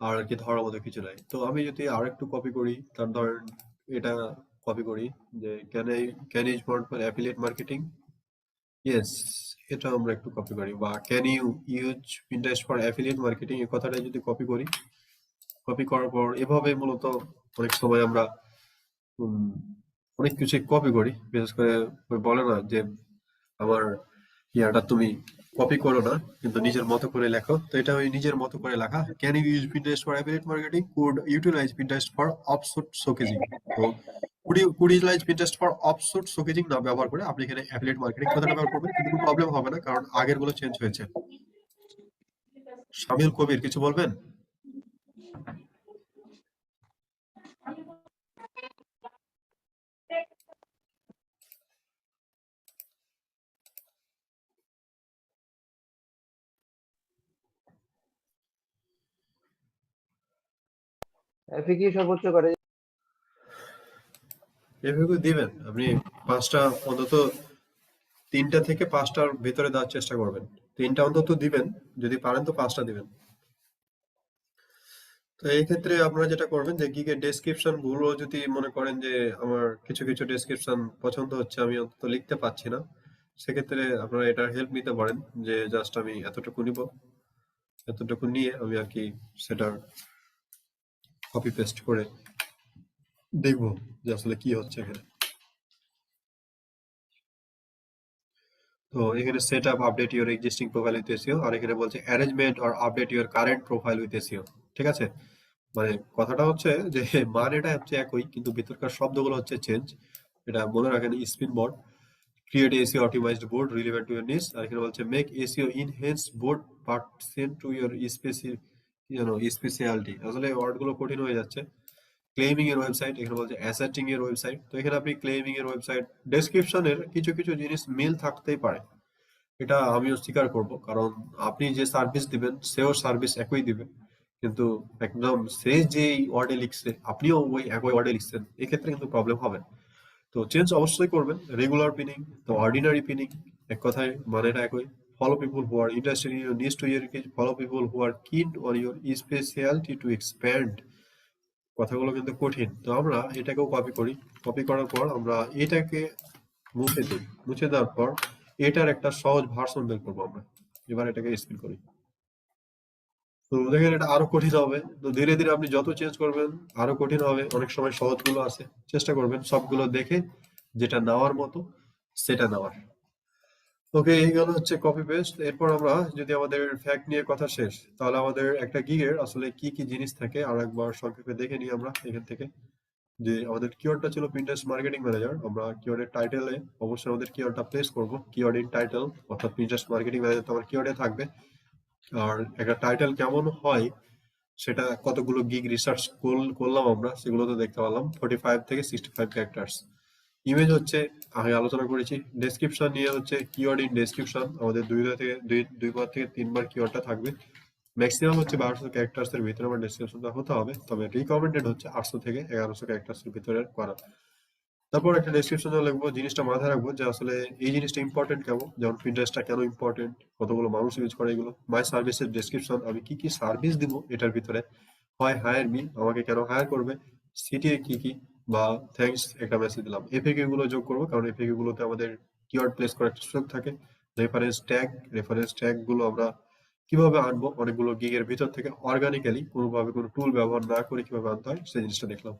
আর কি ধরার মতো কিছু নাই। তো আমি যদি আর একটু কপি করি, তার ধরেন এটা কপি করি যে can use for affiliate marketing, yes, এটা আমরা একটু কপি করি। বা can you use Pinterest for affiliate marketing, এই কথাটা যদি কপি করি, কপি করার পর এভাবে মূলত অনেক সময় আমরা উম, অনেক কিছু কপি করি। বিশেষ করে ওই বলে না যে আমার ইয়াটা তুমি কপি করো না, কিন্তু নিজের মতো করে লেখো। তো এটা ওই নিজের মতো করে লেখা। Can you use Pinterest for affiliate marketing, could utilize Pinterest for offshoot showcasing. তো could utilize Pinterest for offshoot showcasing না ব্যবহার করে আপনি এখানে অ্যাফিলিয়েট মার্কেটিং কথাটা ব্যবহার করবেন, কিন্তু কোনো প্রবলেম হবে না, কারণ আগের গুলো চেঞ্জ হয়েছে। শামিল কবির কিছু বলবেন? এফএকিউ সর্বোচ্চ করে এভাবে দিবেন আপনি 5টা, অন্তত 3টা থেকে 5টার ভিতরে দেওয়ার চেষ্টা করবেন। 3টা অন্তত দিবেন, যদি পারেন তো 5টা দিবেন। তো এই ক্ষেত্রে আপনারা যেটা করবেন যে গিগের ডেসক্রিপশন গুলো যদি মনে করেন যে আমার কিছু কিছু ডেসক্রিপশন পছন্দ হচ্ছে, আমি অন্তত লিখতে পারছি না, সেক্ষেত্রে আপনারা এটার হেল্প নিতে পারেন, যে জাস্ট আমি এতটুকু নিব, এতটুকু নিয়ে আমি আর কি সেটার কপি পেস্ট করে দেখবো যে আসলে কি হচ্ছে এখানে। তো এখানে set up update your existing profile with SEO, আর এখানে বলছে arrangement or update your current profile with SEO, ঠিক আছে? মানে কথাটা হচ্ছে যে মানেটা হচ্ছে একই, কিন্তু ভিতরকার শব্দগুলো হচ্ছে চেঞ্জ। এটা মনে রাখেন, spin board create SEO optimised board relevant to your নিস, আর এখানে বলছে make SEO enhance board percent to your speciality. আসলে ওয়ার্ড গুলো কঠিন হয়ে যাচ্ছে। ক্লেমিং এর ওয়েবসাইট, এখানে বলছে অ্যাসেটিং এর ওয়েবসাইট। তো এখানে আপনি ক্লেমিং এর ওয়েবসাইট, ডেসক্রিপশনের কিছু কিছু জিনিস মিল থাকতেই পারে, এটা আমিও স্বীকার করব, কারণ আপনি যে সার্ভিস দিবেন সেও সার্ভিস একই দিবে, কিন্তু একদম সে যে ওয়ার্ডে লিখছে আপনিও ওই একই ওয়ার্ডে লিখছেন, এক্ষেত্রে কিন্তু প্রবলেম হবে। তো চেঞ্জ অবশ্যই করবেন। রেগুলার পিনিং তো অর্ডিনারি পিনিং, এক কথায় মানেটা একই। Follow people who are interested in your needs to your, follow people who are keen on your speciality to expand. কথাগুলো কিন্তু কঠিন, তো আমরা এটাকেও কপি করি। কপি করার পর আমরা এটাকে মুছে দিই, মুছে দেওয়ার পর এটার একটা সহজ ভার্সন বের করবো আমরা। এবার এটাকে স্পিন করি। তো দেখেন এটা আরো কঠিন হবে। তো ধীরে ধীরে আপনি যত চেঞ্জ করবেন আরো কঠিন হবে। অনেক সময় সহজগুলো আছে, চেষ্টা করবেন সবগুলো দেখে যেটা নেওয়ার মতো সেটা নেওয়ার। ওকে, এইগুলো হচ্ছে কপি পেস্ট। এরপর আমরা যদি আমাদের ফ্যাক্ট নিয়ে কথা শেষ, তাহলে আমাদের একটা গিগের আসলে কি কি জিনিস থাকে আর একবার সংক্ষেপে দেখে নিই আমরা এখান থেকে। যে আমাদের কিওয়ার্ডটা ছিল পিন্টারেস্ট মার্কেটিং ম্যানেজার। আমরা কিওয়ার্ডের টাইটেলে অবশ্যই আমাদের কিওয়ার্ডটা প্লেস করব। কিওয়ার্ড ইন টাইটেল অর্থাৎ পিন্টারেস্ট মার্কেটিং ম্যানেজার তো আমার কিওয়ার্ডে থাকবে। আর একটা টাইটেল কেমন হয় সেটা কতগুলো গিগ রিসার্চ করলাম আমরা, সেগুলো তো দেখতে পেলাম 45 থেকে 65 ক্যারেক্টার্স। ইমেজ হচ্ছে আগে আলোচনা করেছি। ডেসক্রিপশন নিয়ে হচ্ছে কিওয়ার্ড ইন ডেসক্রিপশন, আমাদের দুইবার থেকে তিনবার কিওয়ার্ডটা থাকবে। ম্যাক্সিমাম হচ্ছে 1200 ক্যারেক্টার্স এর ভিতরে আমার ডেসক্রিপশনটা হতে হবে, তবে রিকমেন্ডেড হচ্ছে 800 থেকে 1100 ক্যারেক্টার্স এর ভিতরে করা। তারপর একটা ডেসক্রিপশনে লিখবো, জিনিসটা মাথায় রাখবো যে আসলে এই জিনিসটা ইম্পর্টেন্ট কেমন, যেমন পিন্টারেস্টটা কেন ইম্পর্টেন্ট, কতগুলো মানুষ ইউজ করে এগুলো। মাই সার্ভিসের ডেসক্রিপশন, আমি কি কি সার্ভিস দিব এটার ভিতরে। হয় হায়ার মি, আমাকে কেন হায়ার করবে, সিটি কি কি, বা থ্যাঙ্কস একটা মেসেজ দিলাম। এফএকিউ গুলো যোগ করবো, কারণ এফএকিউ গুলোতে আমাদের কিওয়ার্ড প্লেস করার একটা সুযোগ থাকে। রেফারেন্স ট্যাগ গুলো আমরা কিভাবে আনবো, অনেকগুলো গিগের ভিতর থেকে অর্গানিক্যালি কোনোভাবে কোনো টুল ব্যবহার না করে কিভাবে আনতে হয় সেই জিনিসটা দেখলাম।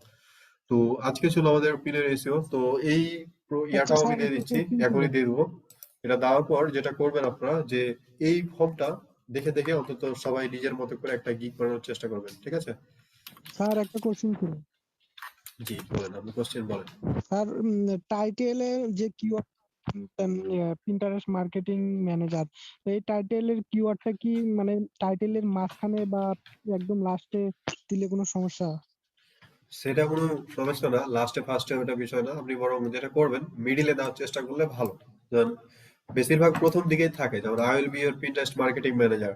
তো আজকে ছিল আমাদের পিনের এসিও। তো এই ইয়াটাও আমি স্যার দিয়ে একটা দিচ্ছি, কোশ্চেন ছিল। এখনই দিয়ে দেবো। এটা দেওয়ার পর যেটা করবেন আপনারা, যে এই ফর্মটা দেখে দেখে অন্তত সবাই নিজের মতো করে একটা গিগ বানানোর চেষ্টা করবেন, ঠিক আছে? স্যার একটা কোশ্চেন ছিল। জি বলেন, আপনি কোশ্চেন বলেন। স্যার টাইটেলের যে কিওয়ার্ড পিন্টারেস্ট মার্কেটিং ম্যানেজার, এই টাইটেলের কিওয়ার্ডটা কি মানে টাইটেলের মাঝখানে বা একদম লাস্টে দিলে কোনো সমস্যা? সেটা কোনো সমস্যা না, লাস্টে ফার্স্টে ওটা বিষয় না। আপনি বরং যেটা করবেন মিডিলে দেওয়ার চেষ্টা করলে ভালো। যেমন বেশিরভাগ প্রথম দিকেই থাকে, যেমন I will be your Pinterest marketing manager,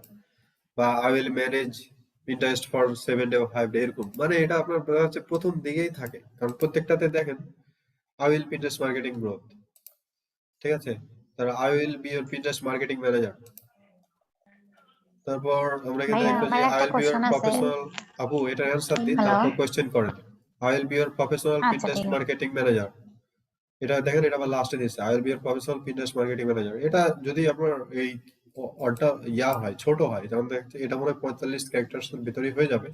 বা I will manage Pinterest for 7 day or 5 day, এরকম। মানে এটা আপনার বোঝা যাচ্ছে প্রথম দিকেই থাকে, কারণ প্রত্যেকটাতে দেখেন I will Pinterest marketing growth, ঠিক আছে? তারপর I will be your Pinterest marketing manager. তারপর আমরা এখানে ভাইয়া দেখবো যে আমার আই একটা উইল বি ইউর কোশ্চেন আছে। প্রফেশনাল। আপু এটা অ্যান্সার দিন, হ্যালো। তারপর কোয়েশ্চেন করেন। I will be your professional আচ্ছা পিন্টারেস্ট ঠিক আছে। Marketing manager. এটা দেখেন, এটা আবার লাস্টে দিচ্ছে I will be your professional Pinterest marketing manager. এটা যদি আপনার এই অর্ডার হয়, ছোট হয়, যেমন দেখতে এটা মনে হয় 45 ক্যারেক্টার্স এর ভিতরেই হয়ে যাবে,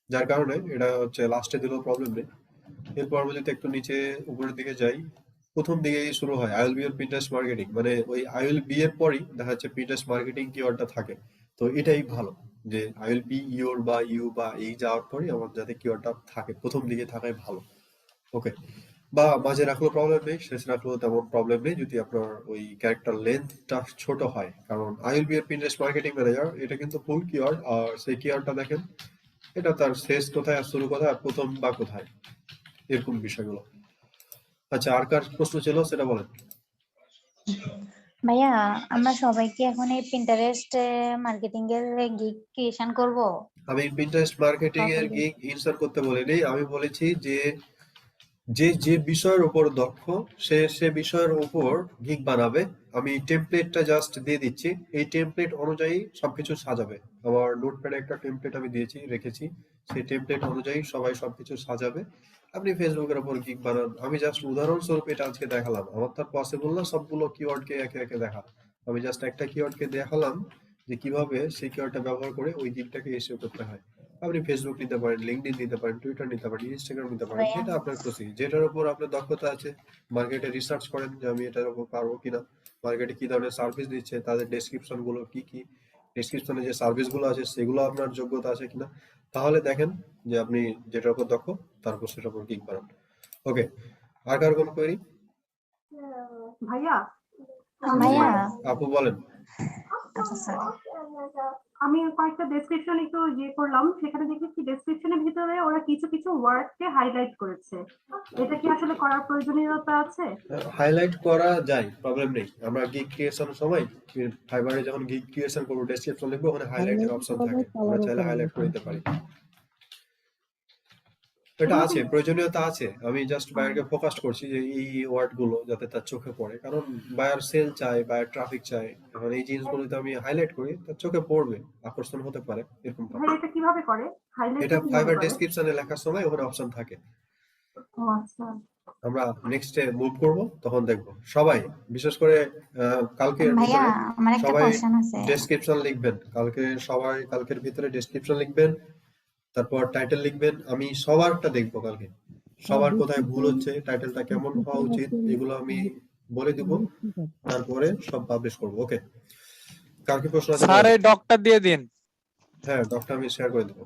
যার কারণে এটা হচ্ছে লাস্টে দিলেও প্রবলেম নেই। এর পরবর্তীতে একটু নিচে উপরের দিকে যাই, প্রথম দিকেই শুরু হয় I will be your Pinterest marketing, মানে ওই আই উইল বি এর পরই দেখা যাচ্ছে পিন্টারেস্ট মার্কেটিং কিওয়ার্ডটা থাকে। তো এটাই ভালো যে আই উইল বি ইউর বা ইউ বা এই যাওয়ার পরই আমার যাতে কিওয়ার্ডটা থাকে, প্রথম দিকে থাকাই ভালো। ওকে, বা মাঝে রাখলেও প্রবলেম নেই, শেষে রাখলেও তেমন প্রবলেম নেই যদি আপনার ওই ক্যারেক্টার লেন্থটা ছোট হয়। কারণ আই উইল বি এর পিন্টারেস্ট মার্কেটিং ম্যানেজার এটা কিন্তু ফুল কিওয়ার্ড, আর সেই কিওয়ার্ডটা দেখেন এটা তার শেষ কোথায় আর শুরু কোথায় আর প্রথম বা কোথায়, এরকম বিষয়গুলো। আচ্ছা, আর কার প্রশ্ন ছিল সেটা বলেন। ভাইয়া আমরা সবাই কি এখন এই পিন্টারেস্ট মার্কেটিং এর গিগ ক্রিয়েশন করব? আমি পিন্টারেস্ট মার্কেটিং এর সকলে। গিগ ইনসার্ট করতে বলিনি, আমি বলেছি যে যে যে বিষয়ের উপর দক্ষ সে সে বিষয়ের উপর গিগ বানাবে। আমি টেমপ্লেটটা জাস্ট দিয়ে দিচ্ছি, এই টেমপ্লেট অনুযায়ী সবকিছু সাজাবে। আমার নোটপ্যাডে একটা টেমপ্লেট আমি রেখেছি, সেই টেমপ্লেট অনুযায়ী সবাই সবকিছু সাজাবে। আপনি ফেসবুকের উপর গিগ বানান, আমি জাস্ট উদাহরণস্বরূপ এটা আজকে দেখালাম। আমার তো পসিবল না সবগুলো কিওয়ার্ডকে একে একে দেখা, আমি জাস্ট একটা কিওয়ার্ডকে দেখালাম যে কিভাবে সেই কিওয়ার্ডটা ব্যবহার করে ওই গিগটাকে এসিও করতে হয়। আপনি ফেসবুক নিতে পারেন, লিঙ্কডইন নিতে পারেন, টুইটার নিতে পারেন, ইনস্টাগ্রাম নিতে পারেন, ভাইয়া যেটা আপনার খুশি, যেটার উপর আপনার দক্ষতা আছে। মার্কেটে রিসার্চ করেন যে আমি এটার উপর পারবো কিনা, মার্কেটে কি ধরনের সার্ভিস দিচ্ছে, তাদের ডেসক্রিপশন গুলো কি কি, ডেসক্রিপশনে যে সার্ভিস গুলো আছে সেগুলো আপনার যোগ্যতা আছে কিনা, তাহলে দেখেন যে আপনি যেটার উপর দক্ষ তারপর সেটার উপর ক্লিক করেন। ওকে, আর কার কোনো কোয়েরি? ভাইয়া ভাইয়া আপু বলেন। আচ্ছা স্যার আমি কয়েকটা ডেসক্রিপশন একটু করলাম, সেখানে দেখেছি ডেসক্রিপশনের ভিতরে ওরা কিছু কিছু ওয়ার্ডকে হাইলাইট করেছে। এটা কি আসলে করার প্রয়োজনীয়তা আছে? হাইলাইট করা যায়, প্রবলেম নেই। আমরা গিগ ক্রিয়েশনের সময় ফাইবারে যখন গিগ ক্রিয়েশন করবো, ডেসক্রিপশন লিখবো, ওখানে হাইলাইটের অপশন থাকে, আমরা চাইলে হাইলাইট করে দিতে পারি। এটা আছে, প্রয়োজনীয়তা আছে। আমি জাস্ট বায়ারকে ফোকাস করছি যে এই ওয়ার্ড গুলো যাতে তার চোখে পড়ে, কারণ বায়ার সেল চায়, বায়ার ট্রাফিক চায়। এখন এই জিনিসগুলো যদি আমি হাইলাইট করি, তার চোখে পড়বে, আকর্ষণ হতে পারে, এরকম ভাই এটা কিভাবে করে? হাইলাইট এটা কিভাবে ফাইবার করে? ডেসক্রিপশনে লেখার সময় ওখানে অপশন থাকে। ও আচ্ছা। আমরা নেক্সটে মুভ করব, তখন দেখব। সবাই বিশেষ করে কালকে ভাইয়া আমার একটা সবাই কোশ্চেন আছে। ডেসক্রিপশন লিখবেন কালকে, সবাই কালকের ভিতরে ডেসক্রিপশন লিখবেন, তারপর টাইটেল লিখবেন। আমি সবারটা দেখবো কালকে, সবার কোথায় ভুল হচ্ছে, টাইটেলটা কেমন হওয়া উচিত, এগুলো আমি বলে দিব, তারপরে সব পাবলিশ করব। ওকে, কালকে প্রশ্ন আছে? স্যার এই ডকটা দিয়ে দিন। হ্যাঁ, ডকটা আমি শেয়ার করে দেবো।